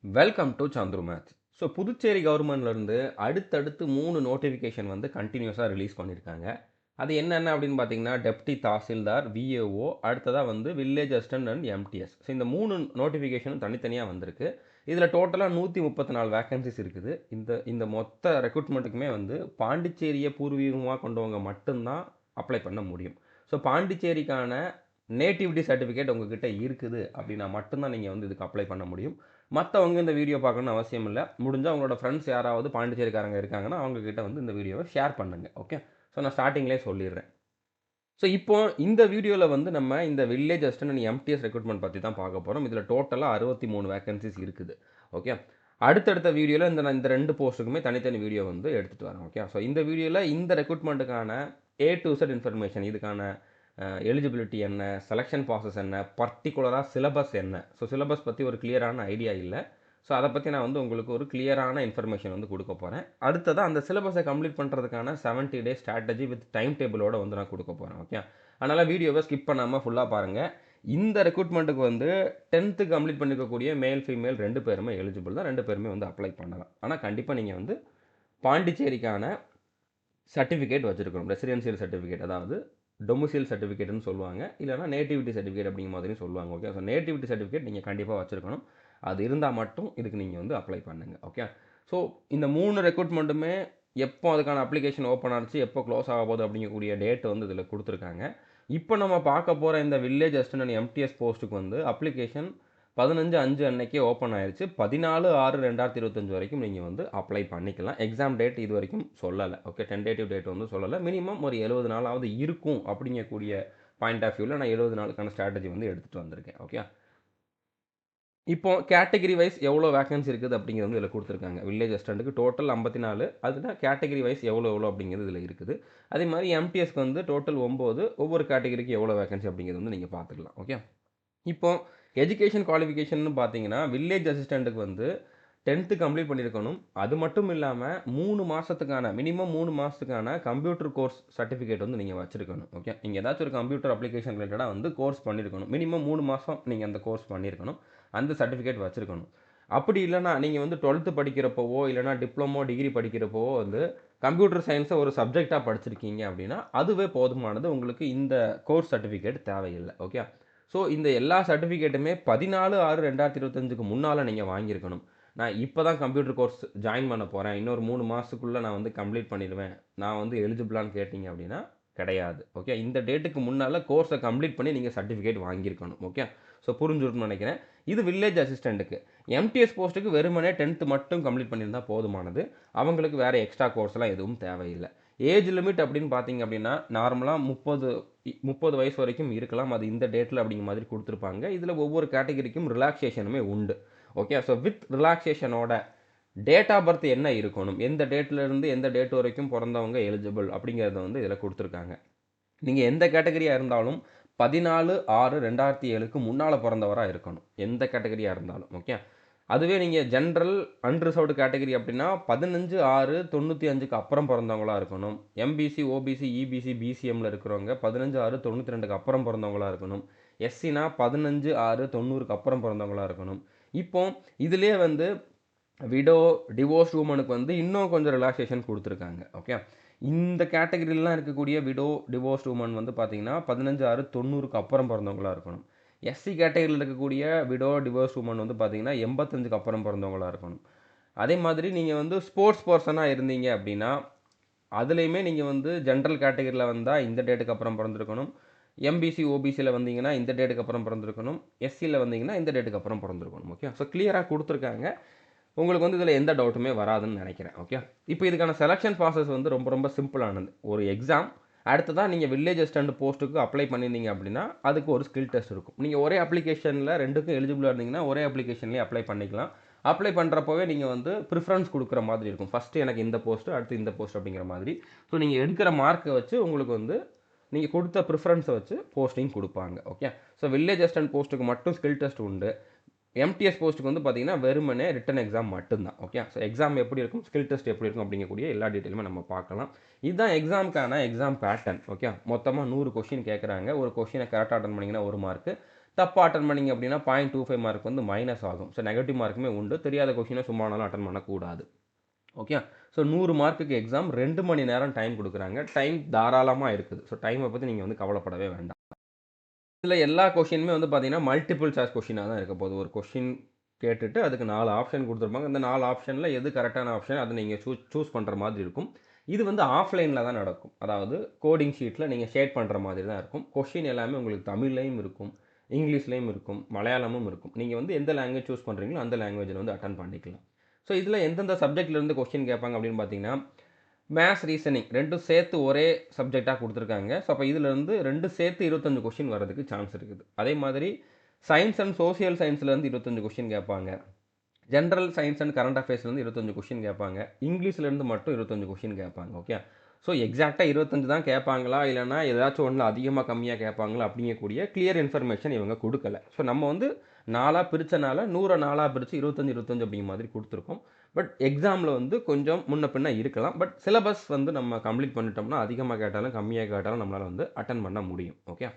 Welcome to Chandru maths. So Puducherry கவர்மெண்ட்லேருந்து அடுத்தடுத்து 3 notification வந்து கண்டினியூஸாக ரிலீஸ் பண்ணியிருக்காங்க. அது என்னென்ன அப்படின்னு பார்த்தீங்கன்னா, டெப்டி தாசில்தார், விஏஓ, அடுத்ததாக வந்து village assistant and MTS. So இந்த 3 நோட்டிஃபிகேஷனும் தனித்தனியாக வந்திருக்கு. இதில் டோட்டலாக 134 வேக்கன்சிஸ் இருக்குது. இந்த இந்த மொத்த ரெக்ரூட்மெண்ட்டுக்குமே வந்து பாண்டிச்சேரியை பூர்வீகமாக கொண்டவங்க மட்டும்தான் அப்ளை பண்ண முடியும். ஸோ பாண்டிச்சேரிக்கான நேட்டிவிட்டி சர்டிஃபிகேட் உங்ககிட்ட இருக்குது அப்படின்னா மட்டும்தான் நீங்கள் வந்து இதுக்கு அப்ளை பண்ண முடியும். மற்றவங்க இந்த வீடியோ பார்க்கணும்னு அவசியம் இல்லை. முடிஞ்சால் உங்களோட ஃப்ரெண்ட்ஸ் யாராவது பாண்டிச்சேரிக்காரங்க இருக்காங்கன்னா அவங்கக்கிட்ட வந்து இந்த வீடியோவை ஷேர் பண்ணுங்கள். ஓகே, ஸோ நான் ஸ்டார்டிங்லேயே சொல்லிடுறேன். ஸோ இப்போ இந்த வீடியோவில் வந்து நம்ம இந்த village assistant and MTS recruitment பற்றி தான் பார்க்க போகிறோம். இதில் டோட்டலாக 63 வேகன்சிஸ் இருக்குது. ஓகே, அடுத்தடுத்த வீடியோவில் இந்த 2 போஸ்ட்டுக்குமே தனித்தனி வீடியோ வந்து எடுத்துகிட்டு வரேன். ஓகே, ஸோ இந்த வீடியோவில் இந்த ரெக்ரூட்மெண்ட்டுக்கான A to Z இன்ஃபர்மேஷன், இதுக்கான எலிஜிபிலிட்டி என்ன, செலெக்ஷன் ப்ராசஸ் என்ன, பர்டிகுலராக சிலபஸ் என்ன. ஸோ சிலபஸ் பற்றி ஒரு கிளியரான ஐடியா இல்லை. ஸோ அதை பற்றி நான் வந்து உங்களுக்கு ஒரு கிளியரான இன்ஃபர்மேஷன் வந்து கொடுக்க போகிறேன். அடுத்ததாக அந்த சிலபஸை கம்ப்ளீட் பண்ணுறதுக்கான 70 டே ஸ்ட்ராட்டஜி வித் டைம் டேபிளோட வந்து நான் கொடுக்க போகிறேன். ஓகே, அதனால் வீடியோவை ஸ்கிப் பண்ணாமல் ஃபுல்லாக பாருங்கள். இந்த ரெக்ரூட்மெண்ட்டுக்கு வந்து 10th கம்ப்ளீட் பண்ணிருக்கக்கூடிய மேல் ஃபீமேல் 2 பேருமே எலிஜிபிள் தான். 2 பேருமே வந்து அப்ளை பண்ணலாம். ஆனால் கண்டிப்பாக நீங்கள் வந்து பாண்டிச்சேரிக்கான சர்டிஃபிகேட் வச்சுருக்கணும். ரெசிடென்சியல் சர்டிஃபிகேட், அதாவது டொமிசியல் சர்டிஃபிகேட்னு சொல்லுவாங்க, இல்லைனா நேட்டிவிட்டி சர்டிஃபிகேட் அப்படிங்கிற மாதிரி சொல்லுவாங்க. ஓகே, ஸோ நேட்டிவிட்டி சர்டிஃபிகேட் நீங்கள் கண்டிப்பாக வச்சுருக்கணும். அது இருந்தால் மட்டும் இதுக்கு நீங்கள் வந்து அப்ளை பண்ணுங்கள். ஓகே, ஸோ இந்த 3 ரெக்ரூட்மெண்ட்டுமே எப்போ அதுக்கான அப்ளிகேஷன் ஓப்பன் ஆச்சு, எப்போ க்ளோஸ் ஆக போகுது அப்படிங்கக்கூடிய டேட் வந்து இதில் கொடுத்துருக்காங்க. இப்போ நம்ம பார்க்க போகிற இந்த வில்லேஜ் அசிஸ்டன்ட் அண்ட் எம்டிஎஸ் போஸ்ட்டுக்கு வந்து அப்ளிகேஷன் 15/5 அன்னைக்கே ஓப்பன் ஆயிடுச்சு. 14/6/2025 வரைக்கும் நீங்கள் வந்து அப்ளை பண்ணிக்கலாம். எக்ஸாம் டேட் இது வரைக்கும் சொல்லலை. ஓகே, டென்டேட்டிவ் டேட் வந்து சொல்லலை. மினிமம் ஒரு 70 நாளாவது இருக்கும் அப்படிங்கக்கூடிய பாயிண்ட் ஆஃப் வியூவில் நான் 70 நாளுக்கான ஸ்ட்ராட்டஜி வந்து எடுத்துகிட்டு வந்திருக்கேன். ஓகே, இப்போ கேட்டகரி வைஸ் எவ்வளோ வேகன்சி இருக்குது அப்படிங்கிறது வந்து இதில் கொடுத்துருக்காங்க. வில்லேஜ் அசிஸ்டண்ட்டுக்கு டோட்டல் 54, அதுதான் கேட்டகரி வைஸ் எவ்வளோ அப்படிங்கிறது இதில் இருக்குது. அதே மாதிரி எம்டிஎஸ்க்கு வந்து டோட்டல் 9, ஒவ்வொரு கேட்டகரிக்கு எவ்வளோ வேகன்சி அப்படிங்கிறது வந்து நீங்கள் பார்த்துக்கலாம். ஓகே, இப்போ எஜுகேஷன் குவாலிஃபிகேஷன் பார்த்தீங்கன்னா, வில்லேஜ் அசிஸ்டண்ட்டுக்கு வந்து 10th கம்ப்ளீட் பண்ணியிருக்கணும். அது மட்டும் இல்லாமல் 3 மாதத்துக்கான மினிமம் 3 மாதத்துக்கான கம்ப்யூட்டர் கோர்ஸ் சர்டிஃபிகேட் வந்து நீங்கள் வச்சுருக்கணும். ஓகே, நீங்கள் ஏதாச்சும் ஒரு கம்ப்யூட்டர் அப்ளிகேஷன் ரிலேட்டடாக வந்து கோர்ஸ் பண்ணியிருக்கணும். மினிமம் 3 மாதம் நீங்கள் அந்த கோர்ஸ் பண்ணியிருக்கணும். அந்த சர்டிஃபிகேட் வச்சுருக்கணும். அப்படி இல்லைனா நீங்கள் வந்து 12th படிக்கிறப்போவோ இல்லைனா டிப்ளமோ டிகிரி படிக்கிறப்போவோ வந்து கம்ப்யூட்டர் சயின்ஸை ஒரு சப்ஜெக்டாக படிச்சிருக்கீங்க அப்படின்னா அதுவே போதுமானது. உங்களுக்கு இந்த கோர்ஸ் சர்டிஃபிகேட் தேவையில்லை. ஓகே, ஸோ இந்த எல்லா சர்டிஃபிகேட்டுமே 14/6/2025க்கு முன்னால் நீங்கள் வாங்கியிருக்கணும். நான் இப்போ தான் கம்ப்யூட்டர் கோர்ஸ் ஜாயின் பண்ண போகிறேன், இன்னொரு 3 மாதத்துக்குள்ளே நான் வந்து கம்ப்ளீட் பண்ணிடுவேன், நான் வந்து எலிஜிபிளான்னு கேட்டிங்க அப்படின்னா கிடையாது. ஓகே, இந்த டேட்டுக்கு முன்னால் கோர்ஸை கம்ப்ளீட் பண்ணி நீங்கள் சர்டிஃபிகேட் வாங்கியிருக்கணும். ஓகே, ஸோ புரிஞ்சுருக்குன்னு நினைக்கிறேன். இது வில்லேஜ் அசிஸ்டண்ட்டுக்கு. எம்டிஎஸ் போஸ்ட்டுக்கு வெறுமனே 10th மட்டும் கம்ப்ளீட் பண்ணியிருந்தால் போதுமானது. அவங்களுக்கு வேறு எக்ஸ்ட்ரா கோர்ஸ்லாம் எதுவும் தேவையில்லை. ஏஜ் லிமிட் அப்படின்னு பார்த்தீங்க அப்படின்னா நார்மலாக 30 வயசு வரைக்கும் இருக்கலாம். அது இந்த டேட்டில் அப்படிங்கிற மாதிரி கொடுத்துருப்பாங்க. இதில் ஒவ்வொரு கேட்டகரிக்கும் ரிலாக்ஸேஷனுமே உண்டு. ஓகே, ஸோ வித் ரிலாக்ஸேஷனோட டேட் ஆஃப் பர்த் என்ன இருக்கணும், எந்த டேட்லேருந்து எந்த டேட் வரைக்கும் பிறந்தவங்க எலிஜிபிள் அப்படிங்கிறத வந்து இதில் கொடுத்துருக்காங்க. நீங்கள் எந்த கேட்டகரியாக இருந்தாலும் 14/6/2007க்கு முன்னால் பிறந்தவராக இருக்கணும், எந்த கேட்டகரியாக இருந்தாலும். ஓகே, அதுவே நீங்கள் ஜென்ரல் அன்ரிசர்வ்டு கேட்டகரி அப்படின்னா 15/6/95க்கு அப்புறம் பிறந்தவங்களா இருக்கணும். எம்பிசி, ஓபிசி, இபிசி, பிசிஎம்மில் இருக்கிறவங்க 15/6/92க்கு அப்புறம் பிறந்தவங்களா இருக்கணும். எஸ்சினா 15/6/90க்கு அப்புறம் பிறந்தவங்களா இருக்கணும். இப்போ இதிலே வந்து விடோ, டிவோர்ஸ் உமனுக்கு வந்து இன்னும் கொஞ்சம் ரிலாக்ஸேஷன் கொடுத்துருக்காங்க. ஓகே, இந்த கேட்டகரியிலலாம் இருக்கக்கூடிய விடோ, டிவோர்ஸ் உமன் வந்து பார்த்தீங்கன்னா 15/6/90க்கு அப்புறம் பிறந்தவங்களா இருக்கணும். எஸ்சி கேட்டகரியில் இருக்கக்கூடிய விடோ, டிவோர்ஸ் உமன் வந்து பார்த்தீங்கன்னா 85க்கு அப்புறம் பிறந்தவங்களா இருக்கணும். அதே மாதிரி நீங்கள் வந்து ஸ்போர்ட்ஸ் பர்சனாக இருந்தீங்க அப்படின்னா அதுலேயுமே நீங்கள் வந்து ஜென்ரல் கேட்டகரியில் வந்தால் இந்த டேட்டுக்கு அப்புறம் பிறந்திருக்கணும். எம்பிசி, ஓபிசியில் வந்தீங்கன்னா இந்த டேட்டுக்கு அப்புறம் பிறந்திருக்கணும். எஸ்சியில் வந்தீங்கன்னா இந்த டேட்டுக்கு அப்புறம் பிறந்திருக்கணும். ஓகே, ஸோ கிளியராக கொடுத்துருக்காங்க. உங்களுக்கு வந்து இதில் எந்த டவுட்டுமே வராதுன்னு நினைக்கிறேன். ஓகே, இப்போ இதுக்கான செலெக்ஷன் ப்ராசஸ் வந்து ரொம்ப ரொம்ப சிம்பிளானது. ஒரு எக்ஸாம், அடுத்ததான் நீங்கள் வில்லேஜ் அசிஸ்டன்ட் போஸ்ட்டுக்கு அப்ளை பண்ணியிருந்தீங்க அப்படின்னா அதுக்கு ஒரு ஸ்கில் டெஸ்ட் இருக்கும். நீங்கள் ஒரே அப்ளிகேஷனில் 2க்கும் எலிஜிபிளாக இருந்தீங்கன்னா ஒரே அப்ளிகேஷன்லேயே அப்ளை பண்ணிக்கலாம். அப்ளை பண்ணுறப்போவே நீங்கள் வந்து ப்ரிஃபரன்ஸ் கொடுக்குற மாதிரி இருக்கும். ஃபஸ்ட்டு எனக்கு இந்த போஸ்ட்டு, அடுத்து இந்த போஸ்ட் அப்படிங்கிற மாதிரி. ஸோ நீங்கள் எடுக்கிற மார்க்கை வச்சு உங்களுக்கு வந்து நீங்கள் கொடுத்த ப்ரிஃபரன்ஸை வச்சு போஸ்டிங் கொடுப்பாங்க. ஓகே, ஸோ வில்லேஜ் அசிஸ்டன்ட் போஸ்ட்டுக்கு மட்டும் ஸ்கில் டெஸ்ட் உண்டு. எம்டிஎஸ் போஸ்ட்டுக்கு வந்து பார்த்தீங்கன்னா வெறுமனே ரிட்டன் எக்ஸாம் மட்டும்தான். ஓகே, ஸோ எக்ஸாம் எப்படி இருக்கும், ஸ்கில் டெஸ்ட் எப்படி இருக்கும் அப்படிங்கக்கூடிய எல்லா டீட்டெயிலுமே நம்ம பார்க்கலாம். இதுதான் எக்ஸாமுக்கான எக்ஸாம் பேட்டர்ன். ஓகே, மொத்தமாக 100 கொஷின் கேட்குறாங்க. ஒரு கொஷினை கரெக்டாக அட்டன் பண்ணிங்கன்னா 1 மார்க்கு, தப்பாக அட்டன் பண்ணிங்க அப்படின்னா 0.25 மார்க் வந்து மைனஸ் ஆகும். ஸோ நெகட்டிவ் மார்க்குமே உண்டு. தெரியாத கொஷினை சும்மானாலும் அட்டன் பண்ணக்கூடாது. ஓகே. ஸோ 100 மார்க்குக்கு எக்ஸாம் 2 மணி நேரம் டைம் கொடுக்குறாங்க. டைம் தாராளமாக இருக்குது. ஸோ டைமை பற்றி நீங்கள் வந்து கவலைப்படவே வேண்டாம். இதில் எல்லா கொஷினுமே வந்து பார்த்தீங்கன்னா மல்டிபிள் சாய்ஸ் கொஷினாக தான் இருக்க போகுது. ஒரு கொஷின் கேட்டுட்டு அதுக்கு 4 ஆப்ஷன் கொடுத்துருப்பாங்க. இந்த 4 ஆப்ஷனில் எது கரெக்டான ஆப்ஷன் அதை நீங்கள் சூஸ் பண்ணுற மாதிரி இருக்கும். இது வந்து ஆஃப்லைனில் தான் நடக்கும். அதாவது கோடிங் ஷீட்டில் நீங்கள் ஷேட் பண்ணுற மாதிரி தான் இருக்கும். கொஷின் எல்லாமே உங்களுக்கு தமிழ்லையும் இருக்கும், இங்கிலீஷ்லேயும் இருக்கும், மலையாளமும் இருக்கும். நீங்கள் வந்து எந்த லாங்குவேஜ் சூஸ் பண்ணுறீங்களோ அந்த லாங்குவேஜில் வந்து அட்டன் பண்ணிக்கலாம். ஸோ இதில் எந்தெந்த சப்ஜெக்ட்லேருந்து கொஸ்டின் கேட்பாங்க அப்படின்னு பார்த்தீங்கன்னா, மேத்ஸ், ரீசனிங் 2ம் சேர்த்து ஒரே சப்ஜெக்டாக கொடுத்துருக்காங்க. ஸோ அப்போ இதிலேருந்து 2 சேர்த்து 25 கொஸ்டின் வரதுக்கு சான்ஸ் இருக்குது. அதே மாதிரி சயின்ஸ் அண்ட் சோசியல் சயின்ஸ்லேருந்து 25 கொஸ்டின் கேட்பாங்க. ஜென்ரல் சயின்ஸ் அண்ட் கரண்ட் அஃபேர்ஸ்லேருந்து 25 கொஸ்டின் கேட்பாங்க. இங்கிலீஷ்லேருந்து மட்டும் 25 கொஸ்டின் கேட்பாங்க. ஓகே. ஸோ எக்ஸாக்டாக 25 தான் கேட்பாங்களா, இல்லைனா ஏதாச்சும் ஒன்றில் அதிகமாக கம்மியாக கேட்பாங்களா அப்படிங்கக்கூடிய கிளியர் இன்ஃபர்மேஷன் இவங்க கொடுக்கல. ஸோ நம்ம வந்து 4ஆக பிரித்தனால 100 4ஆக பிரித்து 25 அப்படிங்கிற மாதிரி கொடுத்துருக்கோம். பட் எக்ஸாமில் வந்து கொஞ்சம் முன்ன பின்ன இருக்கலாம். பட் சிலபஸ் வந்து நம்ம கம்ப்ளீட் பண்ணிட்டோம்னா அதிகமாக கேட்டாலும் கம்மியாக கேட்டாலும் நம்மளால் வந்து அட்டன் பண்ண முடியும். ஓகே.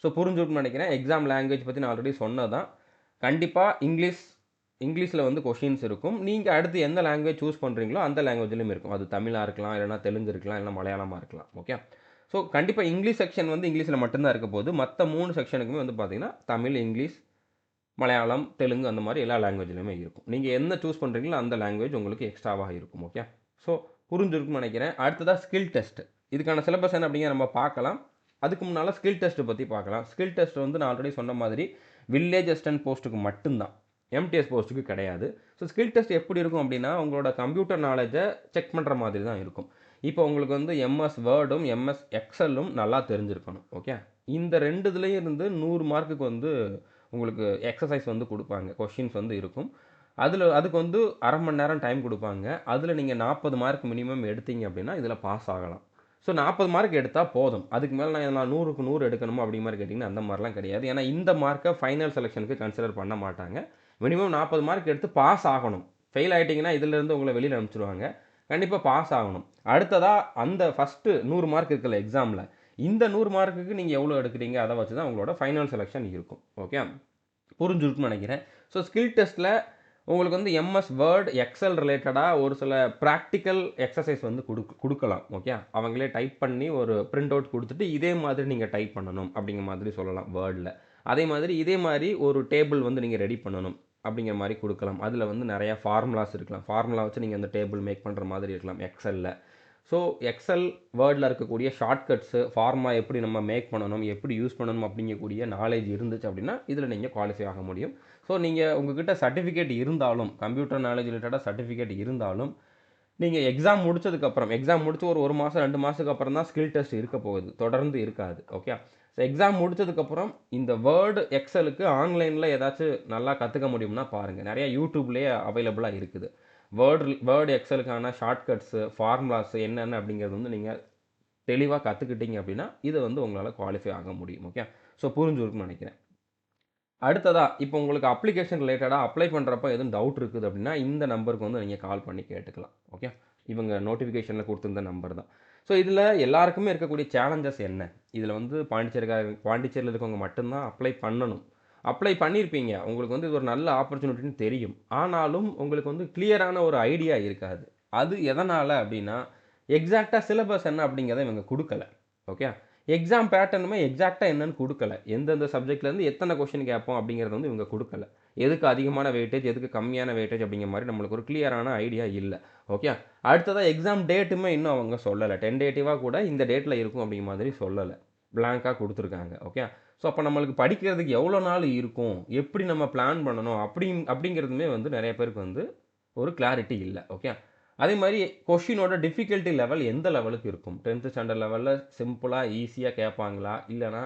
ஸோ புரிஞ்சுக்கணும்னு நினைக்கிறேன். எக்ஸாம் லாங்குவேஜ் பற்றி நான் ஆல்ரெடி சொன்னதான். கண்டிப்பாக இங்கிலீஷில் வந்து கொஷின்ஸ் இருக்கும். நீங்கள் அடுத்து எந்த லாங்குவேஜ் சூஸ் பண்ணுறீங்களோ அந்த லாங்குவேஜ்லையும் இருக்கும். அது தமிழாக இருக்கலாம், இல்லைனா தெலுங்கு இருக்கலாம், இல்லைனா மலையாளமாக இருக்கலாம். ஓகே. ஸோ கண்டிப்பாக இங்கிலீஷ் செக்ஷன் வந்து இங்கிலீஷில் மட்டும்தான் இருக்க போகுது. மற்ற 3 செக்ஷனுக்குமே வந்து பார்த்தீங்கன்னா தமிழ், இங்கிலீஷ், மலையாளம், தெலுங்கு அந்த மாதிரி எல்லா லாங்குவேஜ்லையுமே இருக்கும். நீங்கள் என்ன சூஸ் பண்ணுறீங்களோ அந்த லாங்குவேஜ் உங்களுக்கு எக்ஸ்ட்ராவாக இருக்கும். ஓகே. ஸோ புரிஞ்சிருக்குன்னு நினைக்கிறேன். அடுத்ததாக ஸ்கில் டெஸ்ட். இதுக்கான சிலபஸ் என்ன அப்படிங்கிற நம்ம பார்க்கலாம். அதுக்கு முன்னால் ஸ்கில் டெஸ்ட்டு பற்றி பார்க்கலாம். ஸ்கில் டெஸ்ட் வந்து நான் ஆல்ரெடி சொன்ன மாதிரி வில்லேஜ் அசிஸ்டன்ட் போஸ்ட்டுக்கு மட்டும்தான், எம்டிஎஸ் போஸ்ட்டுக்கு கிடையாது. ஸோ ஸ்கில் டெஸ்ட் எப்படி இருக்கும் அப்படின்னா, உங்களோட கம்ப்யூட்டர் நாலேஜை செக் பண்ணுற மாதிரி தான் இருக்கும். இப்போ உங்களுக்கு வந்து எம்எஸ் வேர்டும் எம்எஸ் எக்ஸலும் நல்லா தெரிஞ்சிருக்கணும். ஓகே. இந்த 2 இதுலேயும் இருந்து 100 மார்க்குக்கு வந்து உங்களுக்கு எக்ஸசைஸ் வந்து கொடுப்பாங்க. கொஷின்ஸ் வந்து இருக்கும். அதுக்கு வந்து அரை மணி நேரம் டைம் கொடுப்பாங்க. அதில் நீங்கள் 40 மார்க் மினிமம் எடுத்தீங்க அப்படின்னா இதில் பாஸ் ஆகலாம். ஸோ 40 மார்க் எடுத்தால் போதும். அதுக்கு மேலே நான் 100க்கு 100 எடுக்கணுமா அப்படிங்கிற மாதிரி கேட்டிங்கன்னா அந்த மாதிரிலாம் கிடையாது. ஏன்னா இந்த மார்க்கை ஃபைனல் செலெக்ஷனுக்கு கன்சிடர் பண்ண மாட்டாங்க. மினிமம் 40 மார்க் எடுத்து பாஸ் ஆகணும். ஃபெயில் ஆகிட்டிங்கன்னா இதிலேருந்து உங்களை வெளியில் அனுப்பிச்சிடுவாங்க. கண்டிப்பாக பாஸ் ஆகணும். அடுத்ததாக அந்த ஃபஸ்ட்டு 100 மார்க் இருக்குல்ல எக்ஸாமில், இந்த 100 மார்க்குக்கு நீங்கள் எவ்வளோ எடுக்கிறீங்க அதை வச்சு தான் உங்களோட ஃபைனல் செலெக்ஷன் இருக்கும். ஓகே. புரிஞ்சுருக்குன்னு நினைக்கிறேன். ஸோ ஸ்கில் டெஸ்ட்டில் உங்களுக்கு வந்து எம்எஸ் வேர்ட், எக்ஸல் ரிலேட்டடாக ஒரு சில ப்ராக்டிக்கல் எக்ஸசைஸ் வந்து கொடுக்கலாம். ஓகே. அவங்களே டைப் பண்ணி ஒரு பிரிண்ட் அவுட் கொடுத்துட்டு இதே மாதிரி நீங்கள் டைப் பண்ணணும் அப்படிங்கிற மாதிரி சொல்லலாம் வேர்டில். அதே மாதிரி இதே மாதிரி ஒரு டேபிள் வந்து நீங்கள் ரெடி பண்ணணும் அப்படிங்கிற மாதிரி கொடுக்கலாம். அதில் வந்து நிறையா ஃபார்முலாஸ் இருக்கலாம். ஃபார்முலா வச்சு நீங்கள் அந்த டேபிள் மேக் பண்ணுற மாதிரி இருக்கலாம் எக்ஸலில். ஸோ எக்ஸல் வேர்டில் இருக்கக்கூடிய ஷார்ட்கட்ஸு, ஃபார்முலா எப்படி நம்ம மேக் பண்ணணும், எப்படி யூஸ் பண்ணணும் அப்படிங்கக்கூடிய நாலேஜ் இருந்துச்சு அப்படின்னா இதில் நீங்கள் குவாலிஃபை ஆக முடியும். ஸோ நீங்கள் உங்ககிட்ட சர்டிஃபிகேட் இருந்தாலும், கம்ப்யூட்டர் நாலேஜ் ரிலேட்டடாக சர்டிஃபிகேட் இருந்தாலும், நீங்கள் எக்ஸாம் முடித்து ஒரு மாதம் 2 மாதத்துக்கு அப்புறம் தான் ஸ்கில் டெஸ்ட் இருக்க போகுது. தொடர்ந்து இருக்காது. ஓகே. ஸோ எக்ஸாம் முடித்ததுக்கப்புறம் இந்த வேர்டு, எக்ஸலுக்கு ஆன்லைனில் ஏதாச்சும் நல்லா கற்றுக்க முடியும்னா பாருங்கள். நிறையா யூடியூப்லேயே அவைலபிளாக இருக்குது. வேர்டு எக்ஸலுக்கான ஷார்ட்கட்ஸு, ஃபார்முலாஸு என்னென்ன அப்படிங்கிறது வந்து நீங்கள் தெளிவாக கற்றுக்கிட்டீங்க அப்படின்னா இதை வந்து உங்களால் குவாலிஃபை ஆக முடியும். ஓகே. ஸோ புரிஞ்சுருக்குன்னு நினைக்கிறேன். அடுத்ததாக இப்போ உங்களுக்கு அப்ளிகேஷன் ரிலேட்டடாக அப்ளை பண்ணுறப்ப எதுவும் டவுட் இருக்குது அப்படின்னா இந்த நம்பருக்கு வந்து நீங்கள் கால் பண்ணி கேட்டுக்கலாம். ஓகே. இவங்க நோட்டிஃபிகேஷனில் கொடுத்துருந்த நம்பர் தான். ஸோ இதில் எல்லாருக்குமே இருக்கக்கூடிய சேலஞ்சஸ் என்ன? இதில் வந்து பாண்டிச்சேரியில் இருக்கவங்க மட்டும்தான் அப்ளை பண்ணணும். அப்ளை பண்ணியிருப்பீங்க. உங்களுக்கு வந்து இது ஒரு நல்ல ஆப்பர்ச்சுனிட்டின்னு தெரியும். ஆனாலும் உங்களுக்கு வந்து கிளியரான ஒரு ஐடியா இருக்காது. அது எதனால் அப்படின்னா, எக்ஸாக்டாக சிலபஸ் என்ன அப்படிங்கிறத இவங்க கொடுக்கல. ஓகே. எக்ஸாம் பேட்டர்னுமே எக்ஸாக்டாக என்னன்னு கொடுக்கல. எந்தெந்த சப்ஜெக்ட்லேருந்து எத்தனை கொஸ்டின் கேட்போம் அப்படிங்கிறது வந்து இவங்க கொடுக்கல. எதுக்கு அதிகமான வெயிட்டேஜ், எதுக்கு கம்மியான வெயிட்டேஜ் அப்படிங்கிற மாதிரி நம்மளுக்கு ஒரு கிளியரான ஐடியா இல்லை. ஓகே. அடுத்ததாக எக்ஸாம் டேட்டுமே இன்னும் அவங்க சொல்லலை. டென்டேட்டிவாக கூட இந்த டேட்டில் இருக்கும் அப்படிங்கிற மாதிரி சொல்லலை. பிளாங்காக கொடுத்துருக்காங்க. ஓகே. ஸோ அப்போ நம்மளுக்கு படிக்கிறதுக்கு எவ்வளோ நாள் இருக்கும், எப்படி நம்ம பிளான் பண்ணணும் அப்படிங்கிறதுமே வந்து நிறைய பேருக்கு வந்து ஒரு கிளாரிட்டி இல்லை. ஓகே. அதே மாதிரி கொஷினோட டிஃபிகல்ட்டி லெவல் எந்த லெவலுக்கு இருக்கும்? 10th ஸ்டாண்டர்ட் லெவலில் சிம்பிளாக ஈஸியாக கேட்பாங்களா, இல்லைனா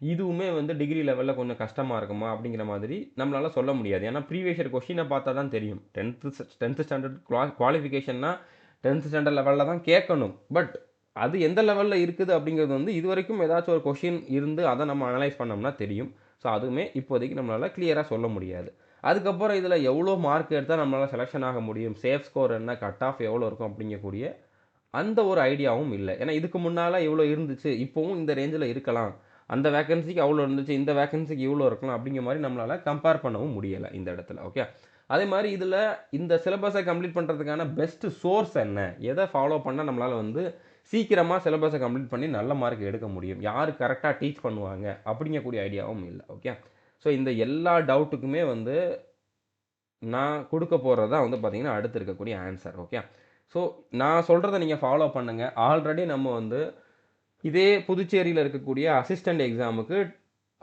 இதுவுமே வந்து டிகிரி லெவலில் கொஞ்சம் கஷ்டமாக இருக்குமா அப்படிங்கிற மாதிரி நம்மளால் சொல்ல முடியாது. ஏன்னா ப்ரீவியஸ் இயர் கொஷினை பார்த்தா தான் தெரியும். 10th ஸ்டாண்டர்ட் குவாலிஃபிகேஷன்னா 10th ஸ்டாண்டர்ட் லெவலில் தான் கேட்கணும். பட் அது எந்த லெவலில் இருக்குது அப்படிங்கிறது வந்து இது வரைக்கும் ஏதாச்சும் ஒரு கொஷின் இருந்து அதை நம்ம அனலைஸ் பண்ணோம்னா தெரியும். ஸோ அதுவுமே இப்போதைக்கு நம்மளால் கிளியராக சொல்ல முடியாது. அதுக்கப்புறம் இதில் எவ்வளோ மார்க் எடுத்தால் நம்மளால் செலெக்ஷன் ஆக முடியும், சேஃப் ஸ்கோர் என்ன, கட் ஆஃப் எவ்வளோ இருக்கும் அப்படிங்கக்கூடிய அந்த ஒரு ஐடியாவும் இல்லை. ஏன்னா இதுக்கு முன்னால் இவ்வளோ இருந்துச்சு, இப்போவும் இந்த ரேஞ்சில் இருக்கலாம் அந்த வேக்கன்சிக்கு அவ்வளோ இருந்துச்சு, இந்த வேக்கன்சிக்கு இவ்வளோ இருக்கலாம் அப்படிங்கிற மாதிரி நம்மளால் கம்பேர் பண்ணவும் முடியலை இந்த இடத்துல. ஓகே, அதே மாதிரி இதில் இந்த சிலபஸை கம்ப்ளீட் பண்ணுறதுக்கான பெஸ்ட் சோர்ஸ் என்ன, எதை ஃபாலோ பண்ணால் நம்மளால் வந்து சீக்கிரமாக சிலபஸை கம்ப்ளீட் பண்ணி நல்ல மார்க் எடுக்க முடியும், யார் கரெக்டாக டீச் பண்ணுவாங்க அப்படிங்கக்கூடிய ஐடியாவும் இல்லை. ஓகே, ஸோ இந்த எல்லா டவுட்டுக்குமே வந்து நான் கொடுக்க போகிறது தான் வந்து பார்த்தீங்கன்னா அடுத்து இருக்கக்கூடிய ஆன்சர். ஓகே, ஸோ நான் சொல்கிறத நீங்கள் ஃபாலோ பண்ணுங்கள். ஆல்ரெடி நம்ம வந்து இதே புதுச்சேரியில் இருக்கக்கூடிய அசிஸ்டண்ட் எக்ஸாமுக்கு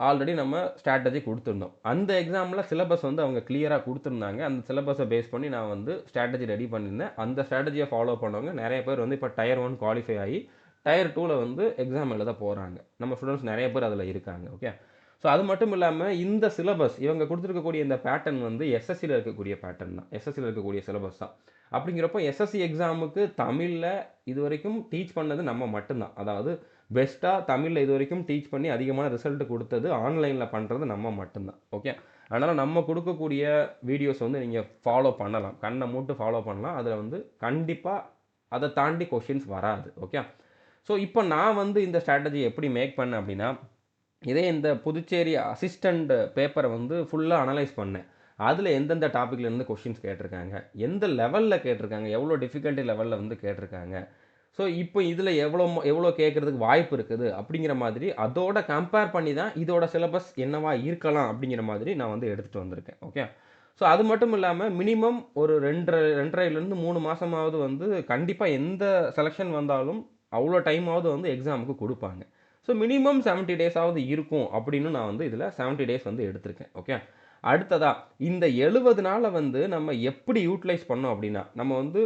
ஆல்ரெடி நம்ம ஸ்ட்ராட்டஜி கொடுத்துருந்தோம். அந்த எக்ஸாமில் சிலபஸ் வந்து அவங்க கிளியராக கொடுத்துருந்தாங்க. அந்த சிலபஸை பேஸ் பண்ணி நான் வந்து ஸ்ட்ராட்டஜி ரெடி பண்ணியிருந்தேன். அந்த ஸ்ட்ராட்டஜியை ஃபாலோ பண்ணவங்க நிறைய பேர் வந்து இப்போ Tier 1 குவாலிஃபை ஆகி Tier 2ல் வந்து எக்ஸாம் எழுத போகிறாங்க. நம்ம ஸ்டூடெண்ட்ஸ் நிறைய பேர் அதில் இருக்காங்க. ஓகே, ஸோ அது மட்டும் இல்லாமல் இந்த சிலபஸ் இவங்க கொடுத்துருக்கக்கூடிய இந்த பேட்டர்ன் வந்து எஸ்எஸ்சியில் இருக்கக்கூடிய பேட்டர்ன் தான், எஸ்எஸ்சியில் இருக்கக்கூடிய சிலபஸ் தான். அப்படிங்கிறப்போ எஸ்எஸ்சி எக்ஸாமுக்கு தமிழில் இது வரைக்கும் டீச் பண்ணது நம்ம மட்டும்தான். அதாவது பெஸ்ட்டாக தமிழில் இது வரைக்கும் டீச் பண்ணி அதிகமான ரிசல்ட் கொடுத்தது ஆன்லைனில் பண்ணுறது நம்ம மட்டும்தான். ஓகே, அதனால் நம்ம கொடுக்கக்கூடிய வீடியோஸ் வந்து நீங்கள் ஃபாலோ பண்ணலாம், கண்ணை மூட்டு ஃபாலோ பண்ணலாம். அதில் வந்து கண்டிப்பாக அதை தாண்டி கொஷின்ஸ் வராது. ஓகே, ஸோ இப்போ நான் வந்து இந்த ஸ்ட்ராட்டஜி எப்படி மேக் பண்ணேன் அப்படின்னா, இதே இந்த புதுச்சேரி அசிஸ்டண்ட் பேப்பரை வந்து ஃபுல்லாக அனலைஸ் பண்ணேன். அதில் எந்தெந்த டாப்பிக்லேருந்து கொஷின்ஸ் கேட்டிருக்காங்க, எந்த லெவலில் கேட்டிருக்காங்க, எவ்வளோ டிஃபிகல்ட்டி லெவலில் வந்து கேட்டிருக்காங்க, ஸோ இப்போ இதில் எவ்வளோ கேட்குறதுக்கு வாய்ப்பு இருக்குது அப்படிங்கிற மாதிரி அதோட கம்பேர் பண்ணி தான் இதோட சிலபஸ் என்னவா இருக்கலாம் அப்படிங்கிற மாதிரி நான் வந்து எடுத்துகிட்டு வந்திருக்கேன். ஓகே, ஸோ அது மட்டும் இல்லாமல் மினிமம் ஒரு 2.5லேருந்து 3 மாதமாவது வந்து கண்டிப்பாக எந்த செலெக்ஷன் வந்தாலும் அவ்வளோ டைமாவது வந்து எக்ஸாமுக்கு கொடுப்பாங்க. ஸோ மினிமம் 70 டேஸாவது இருக்கும் அப்படின்னு நான் வந்து இதில் 70 டேஸ் வந்து எடுத்திருக்கேன். ஓகே, அடுத்ததா இந்த 70 நாளை வந்து நம்ம எப்படி யூட்டிலைஸ் பண்ணோம் அப்படின்னா, நம்ம வந்து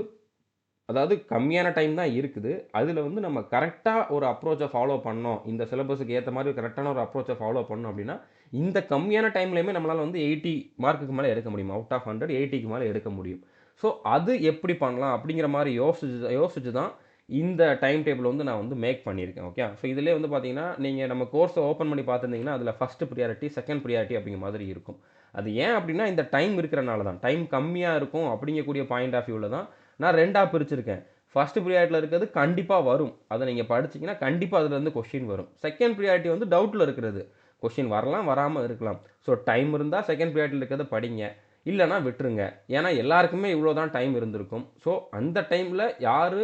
அதாவது கம்மியான டைம் தான் இருக்குது. அதில் வந்து நம்ம கரெக்டாக ஒரு அப்ரோச்சை ஃபாலோ பண்ணோம், இந்த சிலபஸுக்கு ஏற்ற மாதிரி கரெக்டான ஒரு அப்ரோச்சை ஃபாலோ பண்ணோம் அப்படின்னா, இந்த கம்மியான டைம்லேயுமே நம்மளால் வந்து 80 மார்க்குக்கு மேலே எடுக்க முடியும். அவுட் ஆஃப் 100 80க்கு மேலே எடுக்க முடியும். ஸோ அது எப்படி பண்ணலாம் அப்படிங்கிற மாதிரி யோசிச்சு தான் இந்த டைம் டேபிள் வந்து நான் வந்து மேக் பண்ணியிருக்கேன். ஓகே, ஸோ இதிலே வந்து பார்த்தீங்கன்னா, நீங்கள் நம்ம கோர்ஸை ஓப்பன் பண்ணி பார்த்துருந்தீங்கன்னா அதில் ஃபஸ்ட் ப்ரியாரிட்டி, செகண்ட் ப்ரியாரிட்டி அப்படிங்கிற மாதிரி இருக்கும். அது ஏன் அப்படின்னா இந்த டைம் இருக்கிறனால தான், டைம் கம்மியாக இருக்கும் அப்படிங்கக்கூடிய பாயிண்ட் ஆஃப் வியூவில் தான் நான் 2ஆக பிரிச்சிருக்கேன். ஃபர்ஸ்ட் ப்ரியாரிட்டியில் இருக்கிறது கண்டிப்பாக வரும், அதை நீங்கள் படிச்சிங்கன்னா கண்டிப்பாக அதுலேருந்து கொஷின் வரும். செகண்ட் ப்ரியாரிட்டி வந்து டவுட்டில் இருக்கிறது, கொஷின் வரலாம் வராமல் இருக்கலாம். ஸோ டைம் இருந்தால் செகண்ட் ப்ரியாரிட்டியில் இருக்கிறத படிங்க, இல்லைனா விட்டுருங்க. ஏன்னா எல்லாருக்குமே இவ்வளோ தான் டைம் இருந்திருக்கும். ஸோ அந்த டைமில் யார்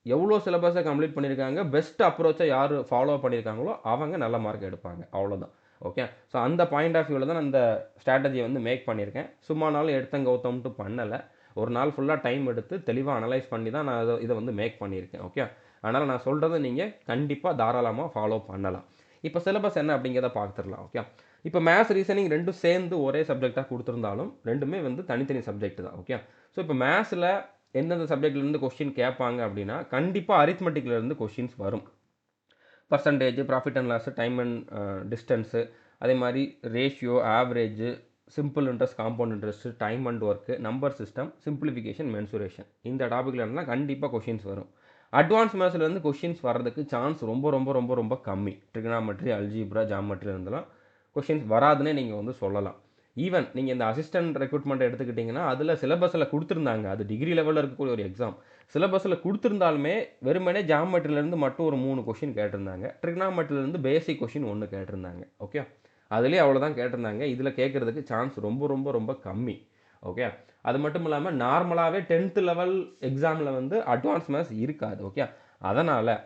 எவ்வளோ சிலபஸை கம்ப்ளீட் பண்ணியிருக்காங்க, பெஸ்ட் அப்ரோச்சை யார் ஃபாலோ பண்ணியிருக்காங்களோ அவங்க நல்ல மார்க் எடுப்பாங்க, அவ்வளோதான். ஓகே, ஸோ அந்த பாயிண்ட் ஆஃப் வியூவில் தான் நான் இந்த ஸ்ட்ராட்டஜியை வந்து மேக் பண்ணியிருக்கேன். சும்மா நாளும் எடுத்தேன் கௌதம்ட்டு பண்ணலை, ஒரு நாள் ஃபுல்லாக டைம் எடுத்து தெளிவாக அனலைஸ் பண்ணி தான் நான் இதை வந்து மேக் பண்ணியிருக்கேன். ஓகே, அதனால் நான் சொல்கிறத நீங்கள் கண்டிப்பாக தாராளமாக ஃபாலோ பண்ணலாம். இப்போ சிலபஸ் என்ன அப்படிங்கிறத பார்த்துடலாம். ஓகே, இப்போ மேத்ஸ் ரீசனிங் ரெண்டும் சேர்ந்து ஒரே சப்ஜெக்டாக கொடுத்துருந்தாலும் ரெண்டுமே வந்து தனித்தனி சப்ஜெக்ட் தான். ஓகே, ஸோ இப்போ மேத்ஸில் எந்தெந்த சப்ஜெக்ட்லேருந்து கொஸ்டின் கேட்பாங்க அப்படின்னா, கண்டிப்பாக அரித்மெட்டிக்லேருந்து கொஷின்ஸ் வரும். Percentage, profit and loss, time and distance, அதே மாதிரி ratio, average, simple interest, compound interest, time and work, number system, simplification, mensuration, இந்த டாப்பிக்கில் இருந்தால் கண்டிப்பாக கொஷின்ஸ் வரும். அட்வான்ஸ் மேத்ஸ்லேருந்து கொஷின்ஸ் வர்றதுக்கு சான்ஸ் ரொம்ப ரொம்ப ரொம்ப ரொம்ப கம்மி. ட்ரிகனாமெட்ரி, அல்ஜீப்ரா, ஜாமெட்ரிலேருந்துலாம் கொஷின்ஸ் வராதுன்னே நீங்கள் வந்து சொல்லலாம். ஈவன் நீங்கள் இந்த அசிஸ்டன்ட் ரெக்ரூட்மெண்ட் எடுத்துக்கிட்டிங்கன்னா அதில் சிலபஸில் கொடுத்துருந்தாங்க, அது டிகிரி லெவலில் இருக்கக்கூடிய ஒரு எக்ஸாம். சிலபஸில் கொடுத்துருந்தாலுமே வெறுமனே ஜாமெட்ரிலேருந்து மட்டும் ஒரு 3 கொஷின் கேட்டிருந்தாங்க, ட்ரிகனாமெட்ரிலேருந்து பேசிக் கொஷின் 1 கேட்டிருந்தாங்க. ஓகே, அதுலேயே அவ்வளோதான் கேட்டிருந்தாங்க. இதில் கேட்குறதுக்கு சான்ஸ் ரொம்ப ரொம்ப ரொம்ப கம்மி. ஓகே, அது மட்டும் இல்லாமல் நார்மலாகவே 10th லெவல் எக்ஸாமில் வந்து அட்வான்ஸ் மேத்ஸ் இருக்காது. ஓகே, அதனால்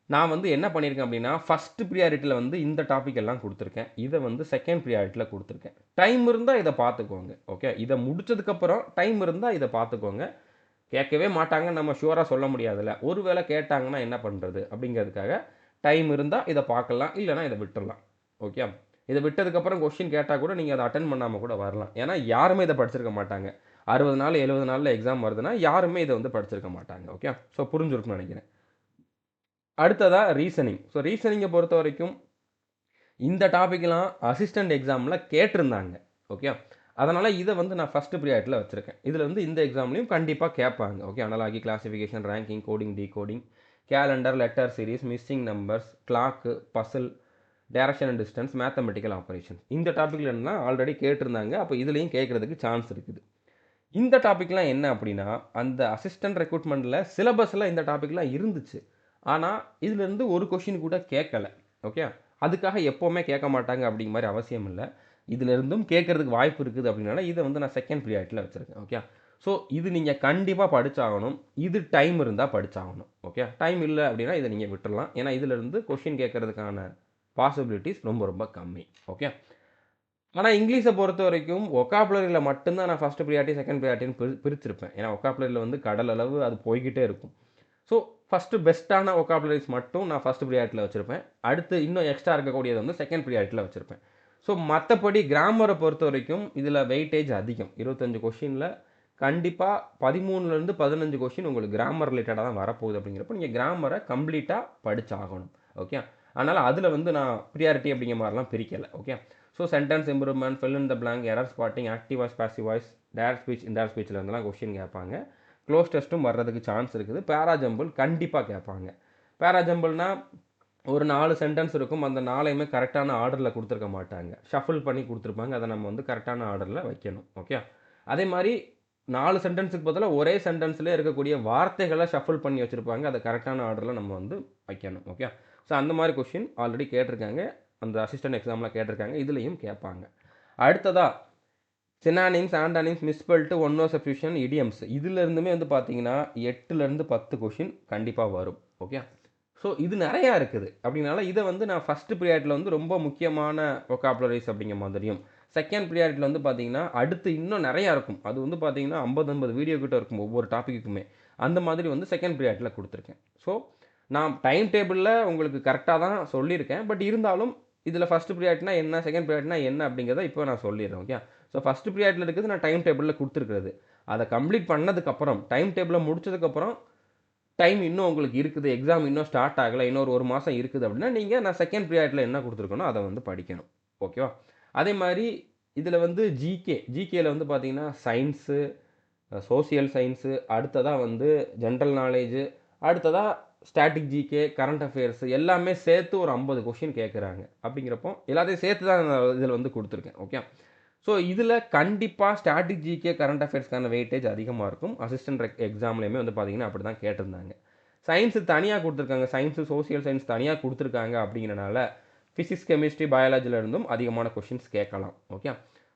நான் வந்து என்ன பண்ணியிருக்கேன் அப்படின்னா, ஃபர்ஸ்ட் ப்ரியாரிட்டியில் வந்து இந்த டாபிக் எல்லாம் கொடுத்துருக்கேன், இதை வந்து செகண்ட் ப்ரியாரிட்டியில் கொடுத்துருக்கேன். டைம் இருந்தால் இதை பார்த்துக்கோங்க. ஓகே, இதை முடிச்சதுக்கப்புறம் டைம் இருந்தால் இதை பார்த்துக்கோங்க. கேட்கவே மாட்டாங்கன்னு நம்ம ஷுவராக சொல்ல முடியாதுல்ல, ஒருவேளை கேட்டாங்கன்னா என்ன பண்ணுறது அப்படிங்கிறதுக்காக டைம் இருந்தால் இதை பார்க்கலாம், இல்லைனா இதை விட்டுடலாம். ஓகே, இதை விட்டதுக்கப்புறம் கொஸ்டின் கேட்டால் கூட நீங்கள் அதை அட்டன் பண்ணாமல் கூட வரலாம். ஏன்னா யாருமே இதை படிச்சிருக்க மாட்டாங்க. 60 நாள் 70 நாளில் எக்ஸாம் வருதுன்னா யாருமே இதை வந்து படிச்சிருக்க மாட்டாங்க. ஓகே, ஸோ புரிஞ்சிருக்குன்னு நினைக்கிறேன். அடுத்ததாக ரீசனிங். ஸோ ரீசனிங்கை பொறுத்த வரைக்கும் இந்த டாபிக்லாம் அசிஸ்டன்ட் எக்ஸாமில் கேட்டிருந்தாங்க. ஓகே, அதனால் இதை வந்து நான் ஃபஸ்ட்டு ப்ரியாரிட்டியில் வச்சுருக்கேன். இதில் வந்து இந்த எக்ஸாம்லையும் கண்டிப்பாக கேட்பாங்க. Okay, analogy, classification, ranking, coding, decoding, calendar, letter series, missing numbers, clock, puzzle, direction and distance, mathematical operations, இந்த டாப்பிக்கில் இருந்தால் ஆல்ரெடி கேட்டிருந்தாங்க. அப்போ இதுலேயும் கேட்குறதுக்கு சான்ஸ் இருக்குது. இந்த டாப்பிக்லாம் என்ன அப்படின்னா, அந்த அசிஸ்டன்ட் ரெக்ரூட்மெண்ட்டில் சிலபஸில் இந்த டாப்பிக்லாம் இருந்துச்சு, ஆனால் இதுலேருந்து ஒரு கொஷின் கூட கேட்கலை. ஓகே, அதுக்காக எப்போவுமே கேட்க மாட்டாங்க அப்படிங்கிற மாதிரி அவசியம் இல்லை. இதிலிருந்தும் கேட்கறதுக்கு வாய்ப்பு இருக்குது அப்படின்னால இதை வந்து நான் செகண்ட் ப்ரியாரிட்டியில் வச்சுருக்கேன். ஓகே. ஸோ இது நீங்கள் கண்டிப்பாக படிச்சாகணும். இது டைம் இருந்தால் படிச்சாகணும். ஓகே. டைம் இல்லை அப்படின்னா இதை நீங்கள் விட்டுறலாம். ஏன்னா இதிலிருந்து கொஷின் கேட்கறதுக்கான பாசிபிலிட்டிஸ் ரொம்ப ரொம்ப கம்மி. ஓகே. ஆனால் இங்கிலீஷை பொறுத்த வரைக்கும் ஒக்காபுலரியில் மட்டும்தான் நான் ஃபஸ்ட்டு ப்ரியாரிட்டி செகண்ட் ப்ரியாரிட்டின்னு பிரிச்சிருப்பேன். ஏன்னா ஒக்காபுலரியில் வந்து கடல் அளவு அது போய்கிட்டே இருக்கும். ஸோ ஃபஸ்ட்டு பெஸ்ட்டான ஒக்காபுலரிஸ் மட்டும் நான் ஃபஸ்ட்டு ப்ரியாரிட்டியில் வச்சுருப்பேன். அடுத்து இன்னும் எக்ஸ்ட்ரா இருக்கக்கூடியது வந்து செகண்ட் ப்ரியாரிட்டியில் வச்சுருப்பேன். ஸோ மற்றபடி கிராமரை பொறுத்த வரைக்கும் இதில் வெயிட்டேஜ் அதிகம். 25 கொஷினில் கண்டிப்பாக 13லேருந்து 15 கொஷின் உங்களுக்கு கிராமர் ரிலேட்டடாக தான் வரப்போகுது. அப்படிங்கிறப்ப நீங்கள் கிராமரை கம்ப்ளீட்டாக படிச்சாகணும். ஓகே. அதனால் அதில் வந்து நான் ப்ரியாரிட்டி அப்படிங்கிற மாதிரிலாம் பிரிக்கலை. Okay. So sentence improvement, fill in the blank, error spotting, active voice, passive voice, direct speech, indirect ஸ்பீச்சில் இருந்தெல்லாம் கொஷின் கேட்பாங்க. க்ளோஸ் டெஸ்ட்டும் வர்றதுக்கு சான்ஸ் இருக்குது. பேரா ஜம்பிள் கண்டிப்பாக கேட்பாங்க. பேரா ஜம்பிள்னா ஒரு 4 சென்டென்ஸ் இருக்கும். அந்த 4யுமே கரெக்டான ஆர்டரில் கொடுத்துருக்க மாட்டாங்க. ஷஃபிள் பண்ணி கொடுத்துருப்பாங்க. அதை நம்ம வந்து கரெக்டான ஆர்டரில் வைக்கணும். ஓகே. அதே மாதிரி 4 சென்டென்ஸுக்கு பதிலாக ஒரே சென்டென்ஸ்லேயே இருக்கக்கூடிய வார்த்தைகளை ஷஃபிள் பண்ணி வச்சுருப்பாங்க. அதை கரெக்டான ஆர்டரில் நம்ம வந்து வைக்கணும். ஓகே. ஸோ அந்த மாதிரி கொஷின் ஆல்ரெடி கேட்டிருக்காங்க. அந்த அசிஸ்டன்ட் எக்ஸாமில் கேட்டிருக்காங்க. இதுலேயும் கேட்பாங்க. அடுத்ததாக synonyms, antonyms, misspelt, one word substitution, idioms இதிலிருந்துமே வந்து பார்த்தீங்கன்னா 8லேருந்து 10 கொஷின் கண்டிப்பாக வரும். ஓகே. ஸோ இது நிறையா இருக்குது. அப்படினால இதை வந்து நான் ஃபஸ்ட்டு ப்ரியாரிட்டியில் வந்து ரொம்ப முக்கியமான ஒக்காபுலரிஸ் அப்படிங்கிற மாதிரியும், செகண்ட் ப்ரியாரிட்டியில் வந்து பார்த்தீங்கன்னா அடுத்து இன்னும் நிறையா இருக்கும். அது வந்து பார்த்தீங்கன்னா 50 வீடியோ கிட்ட இருக்கும் ஒவ்வொரு டாப்பிக்குமே. அந்த மாதிரி வந்து செகண்ட் ப்ரியாரிட்டியில் கொடுத்துருக்கேன். ஸோ நான் டைம் டேபிளில் உங்களுக்கு கரெக்டாக தான் சொல்லியிருக்கேன். பட் இருந்தாலும் இதில் ஃபஸ்ட்டு ப்ரியாரிட்டினா என்ன, செகண்ட் ப்ரியாரிட்டினா என்ன அப்படிங்கிறத இப்போ நான் சொல்லிடுறேன். ஓகே. ஸோ ஃபஸ்ட்டு ப்ரியாரிட்டியில் இருக்குது நான் டைம் டேபிளில் கொடுத்துருக்கிறது. அதை கம்ப்ளீட் பண்ணதுக்கப்புறம் டைம் டேபிளை முடிச்சதுக்கப்புறம் டைம் இன்னும் உங்களுக்கு இருக்குது, எக்ஸாம் இன்னும் ஸ்டார்ட் ஆகலை, இன்னொரு 1 மாதம் இருக்குது அப்படின்னா நீங்கள் நான் செகண்ட் ப்ரியாரிட்டியில் என்ன கொடுத்துருக்கணும் அதை வந்து படிக்கணும். ஓகேவா. அதே மாதிரி இதில் வந்து ஜிகேயில் வந்து பார்த்தீங்கன்னா சயின்ஸு, சோசியல் சயின்ஸு, அடுத்ததாக வந்து ஜென்ரல் நாலேஜு, அடுத்ததாக ஸ்டாட்டிக் ஜிகே, கரண்ட் அஃபேர்ஸ் எல்லாமே சேர்த்து ஒரு 50 கொஷின் கேட்குறாங்க. அப்படிங்கிறப்போ எல்லாத்தையும் சேர்த்து தான் நான் இதில் வந்து கொடுத்துருக்கேன். ஓகே. ஸோ இதில் கண்டிப்பாக ஸ்டாட்டிக் ஜிகே, கரண்ட் அஃபேர்ஸ்க்கான வெயிட்டேஜ் அதிகமாக இருக்கும். அசிஸ்டன்ட் எக்ஸாம்லேயுமே வந்து பார்த்தீங்கன்னா அப்படி தான் கேட்டிருந்தாங்க. சயின்ஸு தனியாக கொடுத்துருக்காங்க. சயின்ஸு, சோசியல் சயின்ஸ் தனியாக கொடுத்துருக்காங்க. அப்படிங்கிறனால ஃபிசிக்ஸ், கெமிஸ்ட்ரி, பயாலஜியில் இருந்தும் அதிகமான கொஷின்ஸ் கேட்கலாம். ஓகே.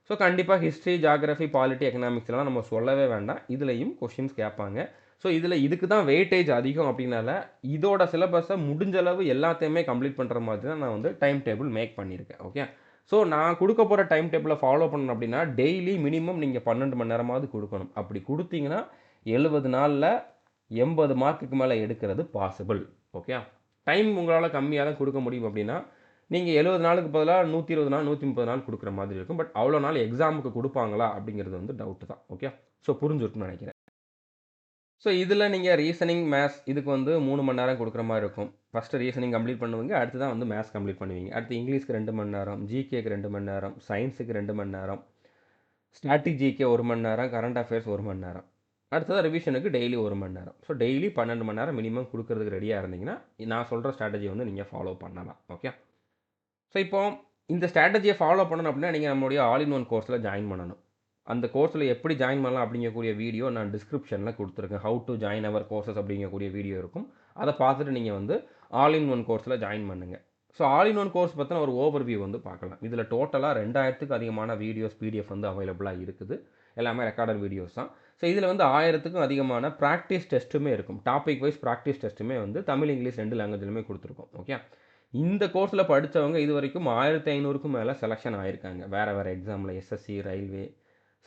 ஸோ கண்டிப்பாக ஹிஸ்ட்ரி, ஜாகிரஃபி, பாலிட்டி, எக்கனாமிக்ஸ்லாம் நம்ம சொல்லவே வேண்டாம். இதுலேயும் கொஷின்ஸ் கேட்பாங்க. ஸோ இதில் இதுக்கு தான் வெயிட்டேஜ் அதிகம். அப்படின்னால இதோட சிலபஸை முடிஞ்சளவு எல்லாத்தையுமே கம்ப்ளீட் பண்ணுற மாதிரி தான் நான் வந்து டைம் டேபிள் மேக் பண்ணியிருக்கேன். ஓகே. ஸோ நான் கொடுக்க போகிற டைம் டேபிளை ஃபாலோ பண்ணணும் அப்படின்னா டெய்லி மினிமம் நீங்கள் 12 மணி நேரமாவது கொடுக்கணும். அப்படி கொடுத்தீங்கன்னா 70 நாளில் 80 மார்க்குக்கு மேலே எடுக்கிறது பாசிபிள். ஓகே. டைம் உங்களால் கம்மியாக தான் கொடுக்க முடியும். அப்படின்னா நீங்கள் 70 நாளுக்கு பதிலாக 120 நாள், 130 நாள் கொடுக்குற மாதிரி இருக்கும். பட் அவ்வளோ நாள் எக்ஸாமுக்கு கொடுப்பாங்களா அப்படிங்கிறது வந்து டவுட்டு தான். ஓகே. ஸோ புரிஞ்சுருக்குன்னு நினைக்கிறேன். ஸோ இதில் நீங்கள் ரீசனிங், மேத்ஸ் இதுக்கு வந்து 3 மணி நேரம் கொடுக்குற மாதிரி இருக்கும். ஃபஸ்ட்டு ரீசனிங் கம்ப்ளீட் பண்ணுவீங்க. அடுத்து தான் வந்து மேத்ஸ் கம்ப்ளீட் பண்ணுவீங்க. அடுத்து இங்கிலீஷ்க்கு 2 மணி நேரம், ஜிகேக்கு 2 மணி நேரம், சயின்ஸுக்கு 2 மணி நேரம், ஸ்டாட்டிக் ஜிகே 1 மணி நேரம், கரண்ட் அஃபேர்ஸ் 1 மணி நேரம். அடுத்தது ரிவிஷனுக்கு டெய்லி 1 மணி நேரம். ஸோ டெய்லி 12 மணி நேரம் மினிமம் கொடுக்கறதுக்கு ரெடியாக இருந்தீங்கன்னா நான் சொல்கிற ஸ்ட்ராட்டஜி வந்து நீங்கள் ஃபாலோ பண்ணலாம். ஓகே. ஸோ இப்போ இந்த ஸ்ட்ராட்டஜியை ஃபாலோ பண்ணணும் அப்படின்னா நீங்கள் நம்மளுடைய ஆல் இன் ஒன் கோர்ஸில் ஜாயின் பண்ணணும். அந்த கோர்ஸில் எப்படி ஜாயின் பண்ணலாம் அப்படிங்கக்கூடிய வீடியோ நான் டிஸ்கிரிப்ஷனில் கொடுத்துருக்கேன். How to join our courses அப்படிங்கக்கூடிய வீடியோ இருக்கும். அதை பார்த்துட்டு நீங்கள் வந்து ஆல் இன் ஒன் கோர்ஸில் ஜாயின் பண்ணுங்கள். So all in one course பற்றின ஒரு ஓவர்வியூ வந்து பார்க்கலாம். இதில் டோட்டலாக 2000க்கு அதிகமான வீடியோஸ், பிடிஎஃப் வந்து அவைலபிளாக இருக்குது. எல்லாமே ரெக்கார்டட் வீடியோஸ் தான். ஸோ இதில் வந்து 1000க்கும் அதிகமான ப்ராக்டிஸ் டெஸ்ட்டுமே இருக்கும். டாபிக் வைஸ் ப்ராக்டிஸ் டெஸ்ட்டுமே வந்து தமிழ், இங்கிலீஷ் 2 லாங்குவேஜ்லையுமே கொடுத்துருக்கோம். ஓகே. இந்த கோர்ஸில் படித்தவங்க இது வரைக்கும் 1500க்கும் மேலே செலெக்ஷன் ஆகியிருக்காங்க. வேறு எக்ஸாமில் SSC, railway,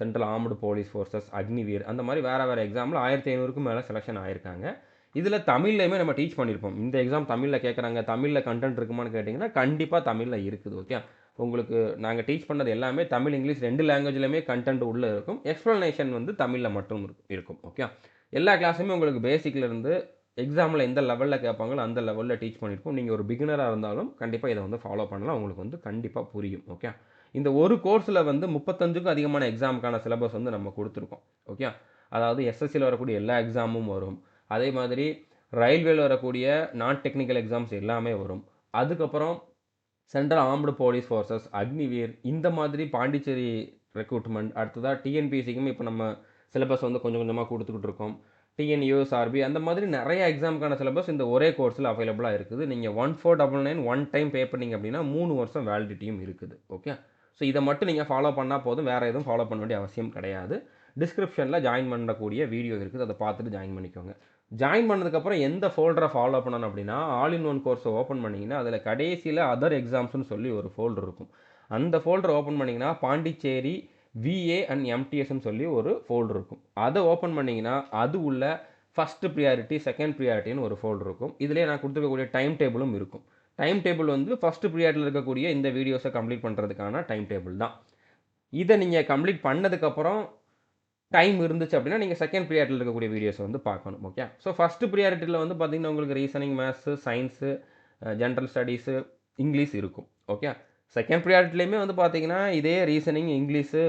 central armed police forces, Agniveer அந்த மாதிரி வேறு எக்ஸாமில் 1500க்கும் மேலே செலெக்ஷன் ஆகியிருக்காங்க. இதில் தமிழ்லையுமே நம்ம டீச் பண்ணியிருப்போம். இந்த எக்ஸாம் தமிழில் கேட்குறாங்க, தமிழில் கண்டென்ட் இருக்குமான்னு கேட்டிங்கன்னா கண்டிப்பாக தமிழில் இருக்குது. ஓகே. உங்களுக்கு நாங்கள் டீச் பண்ணது எல்லாமே தமிழ், இங்கிலீஷ் 2 லாங்குவேஜ்லையுமே கண்டென்ட் உள்ளே இருக்கும். எக்ஸ்ப்ளனேஷன் வந்து தமிழில் மட்டும் இருக்கும். ஓகே. எல்லா கிளாஸுமே உங்களுக்கு பேசிக்லேருந்து எக்ஸாமில் எந்த லெவலில் கேட்பாங்களோ அந்த லெவலில் டீச் பண்ணியிருப்போம். நீங்கள் ஒரு பிகினராக இருந்தாலும் கண்டிப்பாக இதை வந்து ஃபாலோ பண்ணலாம். உங்களுக்கு வந்து கண்டிப்பாக புரியும். ஓகே. இந்த ஒரு கோர்ஸில் வந்து 35க்கும் அதிகமான எக்ஸாமுக்கான சிலபஸ் வந்து நம்ம கொடுத்துருக்கோம். ஓகே. அதாவது எஸ்எஸ்சியில் வரக்கூடிய எல்லா எக்ஸாமும் வரும். அதே மாதிரி ரயில்வேல வரக்கூடிய நான் டெக்னிக்கல் எக்ஸாம்ஸ் எல்லாமே வரும். அதுக்கப்புறம் central armed police forces, Agniveer இந்த மாதிரி பாண்டிச்சேரி ரெக்ரூட்மெண்ட், அடுத்ததாக டிஎன்பிஎஸ்சிக்குமே இப்போ நம்ம சிலபஸ் வந்து கொஞ்சம் கொஞ்சமாக கொடுத்துக்கிட்டு இருக்கோம். டிஎன்யூஎஸ்ஆர்பி அந்த மாதிரி நிறைய எக்ஸாமுக்கான சிலபஸ் இந்த ஒரே கோர்ஸில் அவைலபிளாக இருக்குது. நீங்கள் 1499 ஒன் டைம் பே பண்ணீங்க அப்படின்னா 3 வருஷம் வேலிடிட்டியும் இருக்குது. ஓகே, ஸோ இதை மட்டும் நீங்கள் ஃபாலோ பண்ணால் போதும், வேறு எதுவும் ஃபாலோ பண்ண வேண்டிய அவசியம் கிடையாது. டிஸ்கிரிப்ஷனில் ஜாயின் பண்ணக்கூடிய வீடியோ இருக்குது, அதை பார்த்துட்டு ஜாயின் பண்ணிக்கோங்க. ஜாயின் பண்ணதுக்கப்புறம் எந்த ஃபோல்டரை ஃபாலோ பண்ணணும் அப்படின்னா, ஆல் இன் ஒன் கோர்ஸை ஓப்பன் பண்ணிங்கன்னா அதில் கடைசியில் அதர் எக்ஸாம்ஸ்னு சொல்லி ஒரு ஃபோல்டர் இருக்கும். அந்த ஃபோல்டரை ஓப்பன் பண்ணிங்கன்னா பாண்டிச்சேரி விஏ அண்ட் எம்டிஎஸ்ன்னு சொல்லி ஒரு ஃபோல்டர் இருக்கும். அதை ஓப்பன் பண்ணிங்கன்னா அது உள்ள ஃபஸ்ட்டு ப்ரியாரிட்டி செகண்ட் ப்ரியாரிட்டின்னு ஒரு ஃபோல்டர் இருக்கும். இதிலே நான் கொடுத்துருக்கக்கூடிய டைம் டேபிளும் இருக்கும். டைம் டேபிள் வந்து ஃபஸ்ட்டு ப்ரியாரிட்டியில் இருக்கக்கூடிய இந்த வீடியோஸை கம்ப்ளீட் பண்ணுறதுக்கான டைம் டேபிள் தான். இதை நீங்கள் கம்ப்ளீட் பண்ணதுக்கப்புறம் டைம் இருந்துச்சு அப்படின்னா நீங்கள் செகண்ட் ப்ரியாரிட்டியில் இருக்கக்கூடிய வீடியோஸை வந்து பார்க்கணும். ஓகே, ஸோ ஃபஸ்ட்டு ப்ரியாரிட்டியில் வந்து பார்த்திங்கன்னா உங்களுக்கு reasoning, maths, science, general studies, English இருக்கும். ஓகே, செகண்ட் ப்ரியாரிட்டிலையுமே வந்து பார்த்தீங்கன்னா இதே ரீசனிங், இங்கிலீஷு,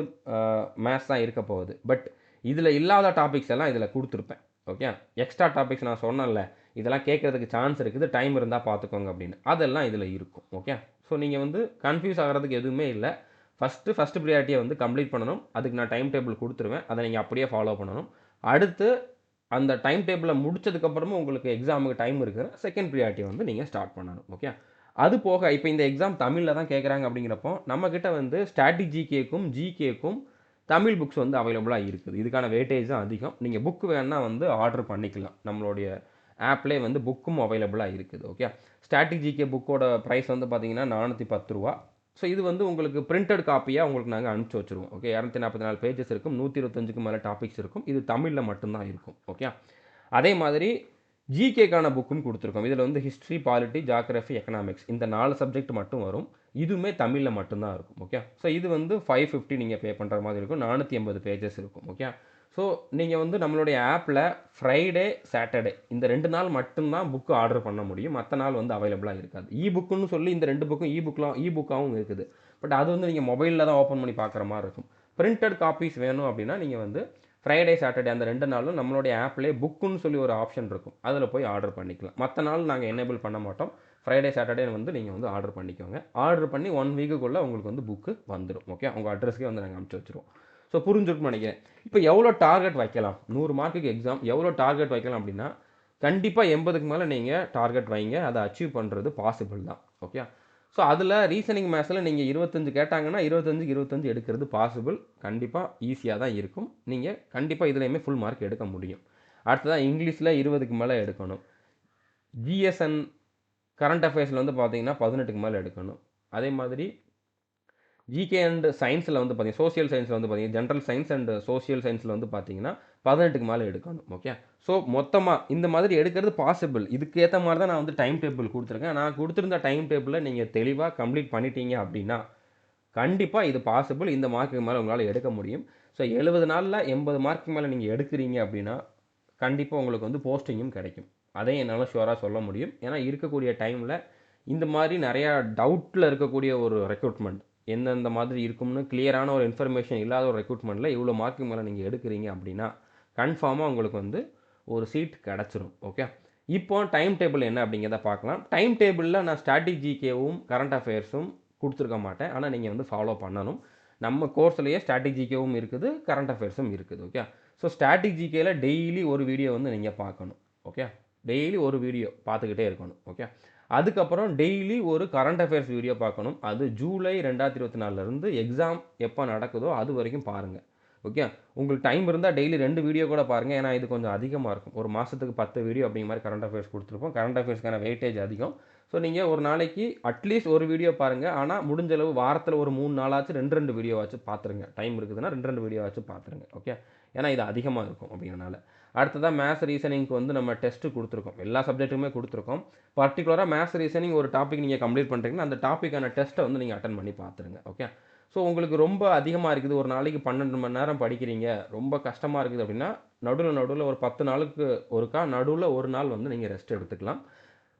மேத்ஸ் தான் இருக்க போகுது. பட் இதில் இல்லாத டாபிக்ஸ் எல்லாம் இதில் கொடுத்துருப்பேன். ஓகே, எக்ஸ்ட்ரா டாபிக்ஸ் நான் சொன்னேன்ல, இதெல்லாம் கேட்குறதுக்கு சான்ஸ் இருக்குது, டைம் இருந்தால் பார்த்துக்கோங்க அப்படின்னு, அதெல்லாம் இதில் இருக்கும். ஓகே, ஸோ நீங்கள் வந்து கன்ஃபியூஸ் ஆகிறதுக்கு எதுவுமே இல்லை. ஃபஸ்ட்டு ப்ரியாரிட்டியை வந்து கம்ப்ளீட் பண்ணணும். அதுக்கு நான் டைம் டேபிள் கொடுத்துருவேன், அதை நீங்கள் அப்படியே ஃபாலோ பண்ணணும். அடுத்து அந்த டைம் டேபிளை முடிச்சதுக்கப்புறமும் உங்களுக்கு எக்ஸாமுக்கு டைம் இருக்கிற செகண்ட் ப்ரியாரிட்டியை வந்து நீங்கள் ஸ்டார்ட் பண்ணணும். ஓகே, அது போக இப்போ இந்த எக்ஸாம் தமிழில் தான் கேட்குறாங்க அப்படிங்கிறப்போ நம்மக்கிட்ட வந்து ஸ்ட்ராட்டஜிகேக்கும் ஜிகேக்கும் தமிழ் புக்ஸ் வந்து அவைலபிளாக இருக்குது. இதுக்கான வெயிட்டேஜ் தான் அதிகம். நீங்கள் புக் வேணால் வந்து ஆர்டர் பண்ணிக்கலாம். நம்மளுடைய ஆப்லேயே வந்து புக்கும் அவைலபிளாக இருக்குது. ஓகே, ஸ்ட்ராட்டஜிகே புக்கோட ப்ரைஸ் வந்து பார்த்தீங்கன்னா 410 ரூபா. ஸோ இது வந்து உங்களுக்கு பிரிண்டட் காப்பியாக உங்களுக்கு நாங்கள் அனுப்பிச்சி வச்சுருவோம். ஓகே, 244 பேஜஸ் இருக்கும், 125க்கு மேலே டாபிக்ஸ் இருக்கும். இது தமிழில் மட்டும்தான் இருக்கும். ஓகே, அதே மாதிரி ஜிகேக்கான புக்குன்னு கொடுத்துருக்கோம். இதில் வந்து ஹிஸ்ட்ரி, பாலிட்டி, ஜாகிரஃபி, எக்கனாமிக்ஸ் இந்த 4 சப்ஜெக்ட் மட்டும் வரும். இதுவுமே தமிழில் மட்டும்தான் இருக்கும். ஓகே, ஸோ இது வந்து 550 நீங்கள் பே பண்ணுற மாதிரி இருக்கும். 480 பேஜஸ் இருக்கும். ஓகே, ஸோ நீங்கள் வந்து நம்மளுடைய ஆப்பில் ஃப்ரைடே, சாட்டர்டே இந்த 2 நாள் மட்டும்தான் புக்கு ஆர்டர் பண்ண முடியும். மற்ற நாள் வந்து அவைலபிளாக இருக்காது. புக்குன்னு சொல்லி இந்த 2 புக்கும் புக்காகவும் இருக்குது. பட் அது வந்து நீங்கள் மொபைலில் தான் ஓப்பன் பண்ணி பார்க்குற மாதிரி இருக்கும். பிரிண்டட் காப்பீஸ் வேணும் அப்படின்னா நீங்கள் வந்து ஃப்ரைடே, சாட்டர்டே அந்த 2 நாளும் நம்மளுடைய ஆப்லேயே புக்குன்னு சொல்லி ஒரு ஆப்ஷன் இருக்கும், அதில் போய் ஆர்டர் பண்ணிக்கலாம். மற்ற நாள் நாங்கள் எனேபிள் பண்ண மாட்டோம். ஃப்ரைடே, சாட்டர்டே வந்து நீங்கள் வந்து ஆர்டர் பண்ணிக்கோங்க. ஆர்டர் பண்ணி 1 வீக்குக்குள்ளே உங்களுக்கு வந்து புக்கு வந்துடும். ஓகே, உங்கள் அட்ரஸ்க்கே வந்து நாங்கள் அனுப்பிச்சி வச்சுருவோம். ஸோ புரிஞ்சுருக்குன்னு நினைக்கிறேன். இப்போ எவ்வளோ டார்கெட் வைக்கலாம், 100 மார்க்குக்கு எக்ஸாம் எவ்வளோ டார்கெட் வைக்கலாம் அப்படின்னா, கண்டிப்பாக 80க்கு மேலே நீங்கள் டார்கெட் வைங்க. அதை அச்சீவ் பண்ணுறது பாசிபிள் தான். ஓகே, ஸோ அதில் ரீசனிங் மேத்ஸில் நீங்கள் 25 கேட்டாங்கன்னா 25 எடுக்கிறது பாசிபிள். கண்டிப்பாக ஈஸியாக தான் இருக்கும். நீங்கள் கண்டிப்பாக இதுலேயுமே ஃபுல் மார்க் எடுக்க முடியும். அடுத்ததான் இங்கிலீஷில் 20க்கு மேலே எடுக்கணும். ஜிஎஸ்என் கரண்ட் அஃபேர்ஸில் வந்து பார்த்தீங்கன்னா 18க்கு மேலே எடுக்கணும். அதே மாதிரி ஜிகே அண்ட் சயின்ஸில் வந்து பார்த்தீங்கன்னா சோசியல் சயின்ஸில் வந்து பார்த்தீங்கன்னா ஜென்ரல் சயின்ஸ் அண்ட் சோசியல் சயின்ஸில் வந்து பார்த்தீங்கன்னா 18க்கு மேலே எடுக்கணும். ஓகே, ஸோ மொத்தமாக இந்த மாதிரி எடுக்கிறது பாசிபிள். இதுக்கு ஏற்ற மாதிரி தான் நான் வந்து டைம் டேபிள் கொடுத்துருக்கேன். நான் கொடுத்துருந்த டைம் டேபிளில் நீங்கள் தெளிவாக கம்ப்ளீட் பண்ணிட்டீங்க அப்படின்னா கண்டிப்பாக இது பாசிபிள். இந்த மார்க்குக்கு மேலே உங்களால் எடுக்க முடியும். ஸோ 70 நாளில் 80 மார்க்குக்கு மேலே நீங்கள் எடுக்கிறீங்க அப்படின்னா கண்டிப்பாக உங்களுக்கு வந்து போஸ்டிங்கும் கிடைக்கும். அதையும் என்னால் ஷுவராக சொல்ல முடியும். ஏன்னா இருக்கக்கூடிய டைமில் இந்த மாதிரி நிறையா டவுட்டில் இருக்கக்கூடிய ஒரு ரெக்ரூட்மெண்ட் எந்தெந்த மாதிரி இருக்கும்னு கிளியரான ஒரு இன்ஃபர்மேஷன் இல்லாத ஒரு ரெக்ரூட்மெண்ட்டில் இவ்வளோ மார்க்கு மேலே நீங்கள் எடுக்கிறீங்க அப்படின்னா கன்ஃபார்மாக உங்களுக்கு வந்து ஒரு சீட் கிடச்சிரும். ஓகே, இப்போ டைம் டேபிள் என்ன அப்படிங்கிறத பார்க்கலாம். டைம் டேபிளில் நான் ஸ்ட்ராட்டஜிகேவும் கரண்ட் அஃபேர்ஸும் கொடுத்துருக்க மாட்டேன். ஆனால் நீங்கள் வந்து ஃபாலோ பண்ணணும். நம்ம கோர்ஸ்லேயே ஸ்ட்ராட்டஜிகேவும் இருக்குது, கரண்ட் அஃபேர்ஸும் இருக்குது. ஓகே, ஸோ ஸ்ட்ராட்டஜிகேயில் டெய்லி ஒரு வீடியோ வந்து நீங்கள் பார்க்கணும். ஓகே, டெய்லி ஒரு வீடியோ பார்த்துக்கிட்டே இருக்கணும். ஓகே, அதுக்கப்புறம் டெய்லி ஒரு கரண்ட் அஃபேர்ஸ் வீடியோ பார்க்கணும். அது ஜூலை 2024லேருந்து எக்ஸாம் எப்போ நடக்குதோ அது வரைக்கும் பாருங்கள். ஓகே, உங்களுக்கு டைம் இருந்தால் டெய்லி 2 வீடியோ கூட பாருங்கள். ஏன்னா இது கொஞ்சம் அதிகமாக இருக்கும். ஒரு மாதத்துக்கு 10 வீடியோ அப்படிங்கிற மாதிரி கரண்ட் அஃபேர்ஸ் கொடுத்துருப்போம். கரண்ட் அஃபேர்ஸ்க்கான வெயிட்டேஜ் அதிகம். ஸோ நீங்கள் ஒரு நாளைக்கு அட்லீஸ்ட் ஒரு வீடியோ பாருங்கள். ஆனால் முடிஞ்சளவு வாரத்தில் ஒரு 3 நாளாச்சும் 2 வீடியோவாச்சும் பார்த்துருங்க. டைம் இருக்குதுன்னா 2 வீடியோவாச்சும் பார்த்துருங்க. ஓகே, ஏன்னா இது அதிகமாக இருக்கும் அப்படிங்கிறனால. அடுத்ததாக மேத்ஸ் ரீசனிங்க்கு வந்து நம்ம டெஸ்ட்டு கொடுத்துருக்கோம். எல்லா சப்ஜெக்ட்டுமே கொடுத்துருக்கோம். பர்டிகுலராக மேத்ஸ் ரீசனிங் ஒரு டாபிக் நீங்கள் கம்ப்ளீட் பண்ணுறீங்கன்னா அந்த டாப்பிக்கான டெஸ்ட்டை வந்து நீங்கள் அட்டன் பண்ணி பார்த்துருங்க. ஓகே, ஸோ உங்களுக்கு ரொம்ப அதிகமாக இருக்குது, ஒரு நாளைக்கு 12 மணி நேரம் படிக்கிறீங்க, ரொம்ப கஷ்டமாக இருக்குது அப்படின்னா நடுவில் ஒரு 10 நாளுக்கு ஒருக்கா நடுவில் ஒரு நாள் வந்து நீங்கள் ரெஸ்ட் எடுத்துக்கலாம்.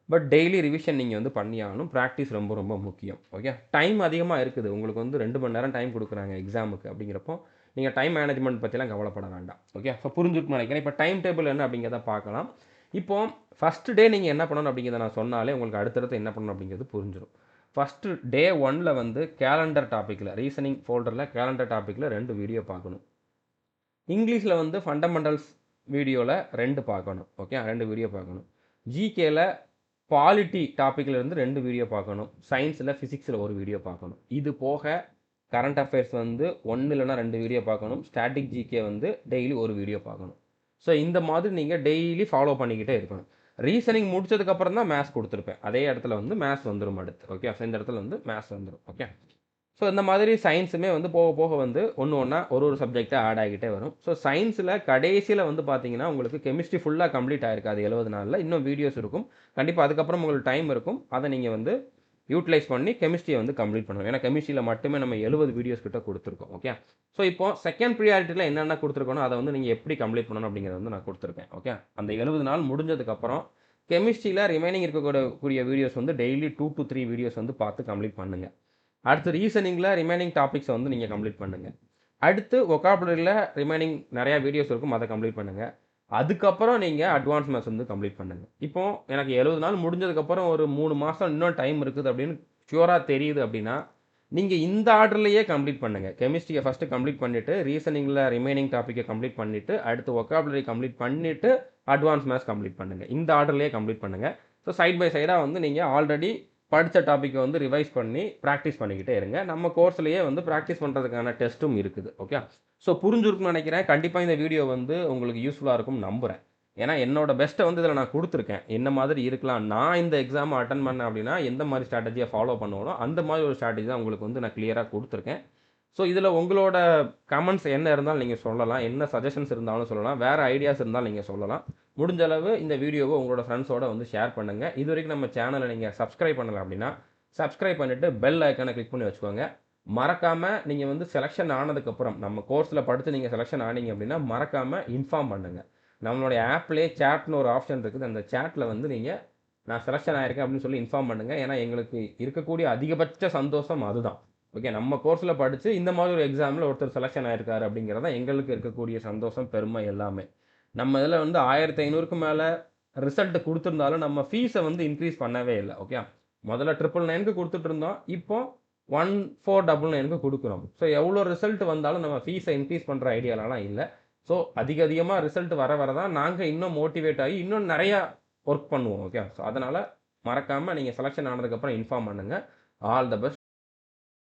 பட் டெய்லி ரிவிஷன் நீங்கள் வந்து பண்ணி ஆகணும். ப்ராக்டிஸ் ரொம்ப ரொம்ப முக்கியம். ஓகே, டைம் அதிகமாக இருக்குது, உங்களுக்கு வந்து 2 மணி நேரம் டைம் கொடுக்குறாங்க எக்ஸாமுக்கு அப்படிங்கிறப்போ நீங்கள் டைம் மேனேஜ்மெண்ட் பற்றிலாம் கவலைப்பட வேண்டாம். ஓகே, ஸோ புரிஞ்சுட்டு நினைக்கிறேன். இப்போ டைம் டேபிள் என்ன அப்படிங்கிறத பார்க்கலாம். இப்போ ஃபஸ்ட்டு டே நீங்கள் என்ன பண்ணணும் அப்படிங்கிறத நான் சொன்னாலே உங்களுக்கு அடுத்தடுத்து என்ன பண்ணணும் அப்படிங்கிறது புரிஞ்சிடும். ஃபஸ்ட்டு டே 1ல் வந்து கேலண்டர் டாப்பிக்கில் ரீசனிங் ஃபோல்டரில் கேலண்டர் டாப்பிக்கில் 2 வீடியோ பார்க்கணும். இங்கிலீஷில் வந்து ஃபண்டமெண்டல்ஸ் வீடியோவில் 2 பார்க்கணும். ஓகே, 2 வீடியோ பார்க்கணும். ஜிகேல பாலிட்டி டாப்பிக்கில் இருந்து 2 வீடியோ பார்க்கணும். சயின்ஸில் ஃபிசிக்ஸில் ஒரு வீடியோ பார்க்கணும். இது போக கரண்ட் அஃபேர்ஸ் வந்து 1 இல்லைனா 2 வீடியோ பார்க்கணும். ஸ்டாட்டிக் ஜிகே வந்து டெய்லி ஒரு வீடியோ பார்க்கணும். ஸோ இந்த மாதிரி நீங்கள் டெய்லி ஃபாலோ பண்ணிக்கிட்டே இருக்கணும். ரீசனிங் முடிச்சதுக்கப்புறம் தான் மேத்ஸ் கொடுத்துருப்பேன். அதே இடத்துல வந்து மேத்ஸ் வந்துடும் அடுத்து. ஓகே, ஸோ இந்த இடத்துல வந்து மேத்ஸ் வந்துடும். ஓகே, ஸோ இந்த மாதிரி சயின்ஸுமே வந்து போக போக வந்து ஒன்று ஒன்றா ஒரு சப்ஜெக்டாக ஆட் ஆகிட்டே வரும். ஸோ சயின்ஸில் கடைசியில் வந்து பார்த்தீங்கன்னா உங்களுக்கு கெமிஸ்ட்ரி ஃபுல்லாக கம்ப்ளீட் ஆயிருக்காது 70 நாளில். இன்னும் வீடியோஸ் இருக்கும். கண்டிப்பாக அதுக்கப்புறம் உங்களுக்கு டைம் இருக்கும். அதை நீங்கள் வந்து யூட்டிலைஸ் பண்ணி கெமிஸ்ட்ரியை வந்து கம்ப்ளீட் பண்ணணும். ஏன்னா கெமிஸ்ட்ரியில் மட்டுமே நம்ம 70 வீடியோஸ் கிட்ட கொடுத்துருக்கோம். ஓகே, ஸோ இப்போ செகண்ட் ப்ரியாரிட்டியில் என்னென்ன கொடுத்துருக்கணும் அதை வந்து நீங்கள் எப்படி கம்ப்ளீட் பண்ணணும் அப்படிங்கிறத வந்து நான் கொடுத்துருக்கேன். ஓகே, அந்த 70 நாள் முடிஞ்சதுக்கப்புறம் கெமிஸ்ட்ரியில் ரிமைனிங் இருக்கக்கூடிய வீடியோஸ் வந்து டெய்லி 2 to 3 வீடியோஸ் வந்து பார்த்து கம்ப்ளீட் பண்ணுங்கள். அடுத்து ரீசனிங்கில் ரிமைனிங் டாபிக்ஸை வந்து நீங்கள் கம்ப்ளீட் பண்ணுங்கள். அடுத்து ஒகாபுலரியில் ரிமைனிங் நிறையா வீடியோஸ் இருக்கும், அதை கம்ப்ளீட் பண்ணுங்கள். அதுக்கப்புறம் நீங்கள் அட்வான்ஸ் மேத்ஸ் வந்து கம்ப்ளீட் பண்ணுங்கள். இப்போ எனக்கு 70 நாள் முடிஞ்சதுக்கப்புறம் ஒரு 3 மாதம் இன்னும் டைம் இருக்குது அப்படின்னு ஷுவராக தெரியுது அப்படின்னா நீங்கள் இந்த ஆர்டர்லேயே கம்ப்ளீட் பண்ணுங்கள். கெமிஸ்ட்ரியை ஃபஸ்ட்டு கம்ப்ளீட் பண்ணிவிட்டு ரீசனிங்கில் ரிமைனிங் டாப்பிக்கை கம்ப்ளீட் பண்ணிவிட்டு அடுத்து ஒகாபுலரி கம்ப்ளீட் பண்ணிவிட்டு அட்வான்ஸ் மேத்ஸ் கம்ப்ளீட் பண்ணுங்கள். இந்த ஆர்டர்லேயே கம்ப்ளீட் பண்ணுங்கள். ஸோ சைட் பை சைடாக வந்து நீங்கள் ஆல்ரெடி படித்த டாப்பிக்கை வந்து ரிவைஸ் பண்ணி ப்ராக்டிஸ் பண்ணிக்கிட்டே இருங்க. நம்ம கோர்ஸ்லேயே வந்து ப்ராக்டிஸ் பண்ணுறதுக்கான டெஸ்ட்டும் இருக்குது. ஓகே, ஸோ புரிஞ்சிருக்குன்னு நினைக்கிறேன். கண்டிப்பாக இந்த வீடியோ வந்து உங்களுக்கு யூஸ்ஃபுல்லாக இருக்கும்னு நம்புகிறேன். ஏன்னா என்னோட பெஸ்ட்டை வந்து இதில் நான் கொடுத்துருக்கேன். என்ன மாதிரி இருக்கலாம், நான் இந்த எக்ஸாமை அட்டன் பண்ணேன் அப்படின்னா எந்த மாதிரி ஸ்ட்ராட்டஜியை ஃபாலோ பண்ணுவோம், அந்த மாதிரி ஒரு ஸ்ட்ராட்டஜி தான் உங்களுக்கு வந்து நான் கிளியராக கொடுத்துருக்கேன். ஸோ இதில் உங்களோட கமெண்ட்ஸ் என்ன இருந்தாலும் நீங்கள் சொல்லலாம், என்ன சஜஷன்ஸ் இருந்தாலும் சொல்லலாம், வேறு ஐடியாஸ் இருந்தாலும் நீங்கள் சொல்லலாம். முடிஞ்ச அளவு இந்த வீடியோவை உங்களோட ஃப்ரெண்ட்ஸோட வந்து ஷேர் பண்ணுங்கள். இது வரைக்கும் நம்ம சேனலை நீங்கள் சப்ஸ்கிரைப் பண்ணலை அப்படின்னா சப்ஸ்கிரைப் பண்ணிவிட்டு பெல் ஐக்கானை கிளிக் பண்ணி வச்சுக்கோங்க. மறக்காமல் நீங்கள் வந்து செலெக்ஷன் ஆனதுக்கப்புறம் நம்ம கோர்ஸில் படித்து நீங்கள் செலெக்ஷன் ஆனீங்க அப்படின்னா மறக்காமல் இன்ஃபார்ம் பண்ணுங்கள். நம்மளுடைய ஆப்லேயே சேட்னு ஒரு ஆப்ஷன் இருக்குது. அந்த சேட்டில் வந்து நீங்கள் நான் செலெக்ஷன் ஆகிருக்கேன் அப்படின்னு சொல்லி இன்ஃபார்ம் பண்ணுங்கள். ஏன்னா எங்களுக்கு இருக்கக்கூடிய அதிகபட்ச சந்தோஷம் அதுதான். ஓகே, நம்ம கோர்ஸில் படித்து இந்த மாதிரி ஒரு எக்ஸாமில் ஒருத்தர் செலெக்ஷன் ஆகிருக்காரு அப்படிங்கிறது தான் எங்களுக்கு இருக்கக்கூடிய சந்தோஷம், பெருமை எல்லாமே. நம்ம இதில் வந்து 1500க்கு மேலே ரிசல்ட் கொடுத்துருந்தாலும் நம்ம ஃபீஸை வந்து இன்க்ரீஸ் பண்ணவே இல்லை. ஓகே, முதல்ல 999க்கு கொடுத்துட்டு இருந்தோம், இப்போ 1499க்கு கொடுக்குறோம். ஸோ எவ்வளோ ரிசல்ட் வந்தாலும் நம்ம ஃபீஸை இன்க்ரீஸ் பண்ணுற ஐடியாலலாம் இல்லை. ஸோ அதிகமாக ரிசல்ட் வர வர தான் நாங்கள் இன்னும் மோட்டிவேட் ஆகி இன்னும் நிறையா ஒர்க் பண்ணுவோம். ஓகே, ஸோ அதனால் மறக்காமல் நீங்கள் செலெக்ஷன் ஆனதுக்கப்புறம் இன்ஃபார்ம் பண்ணுங்கள். All the best.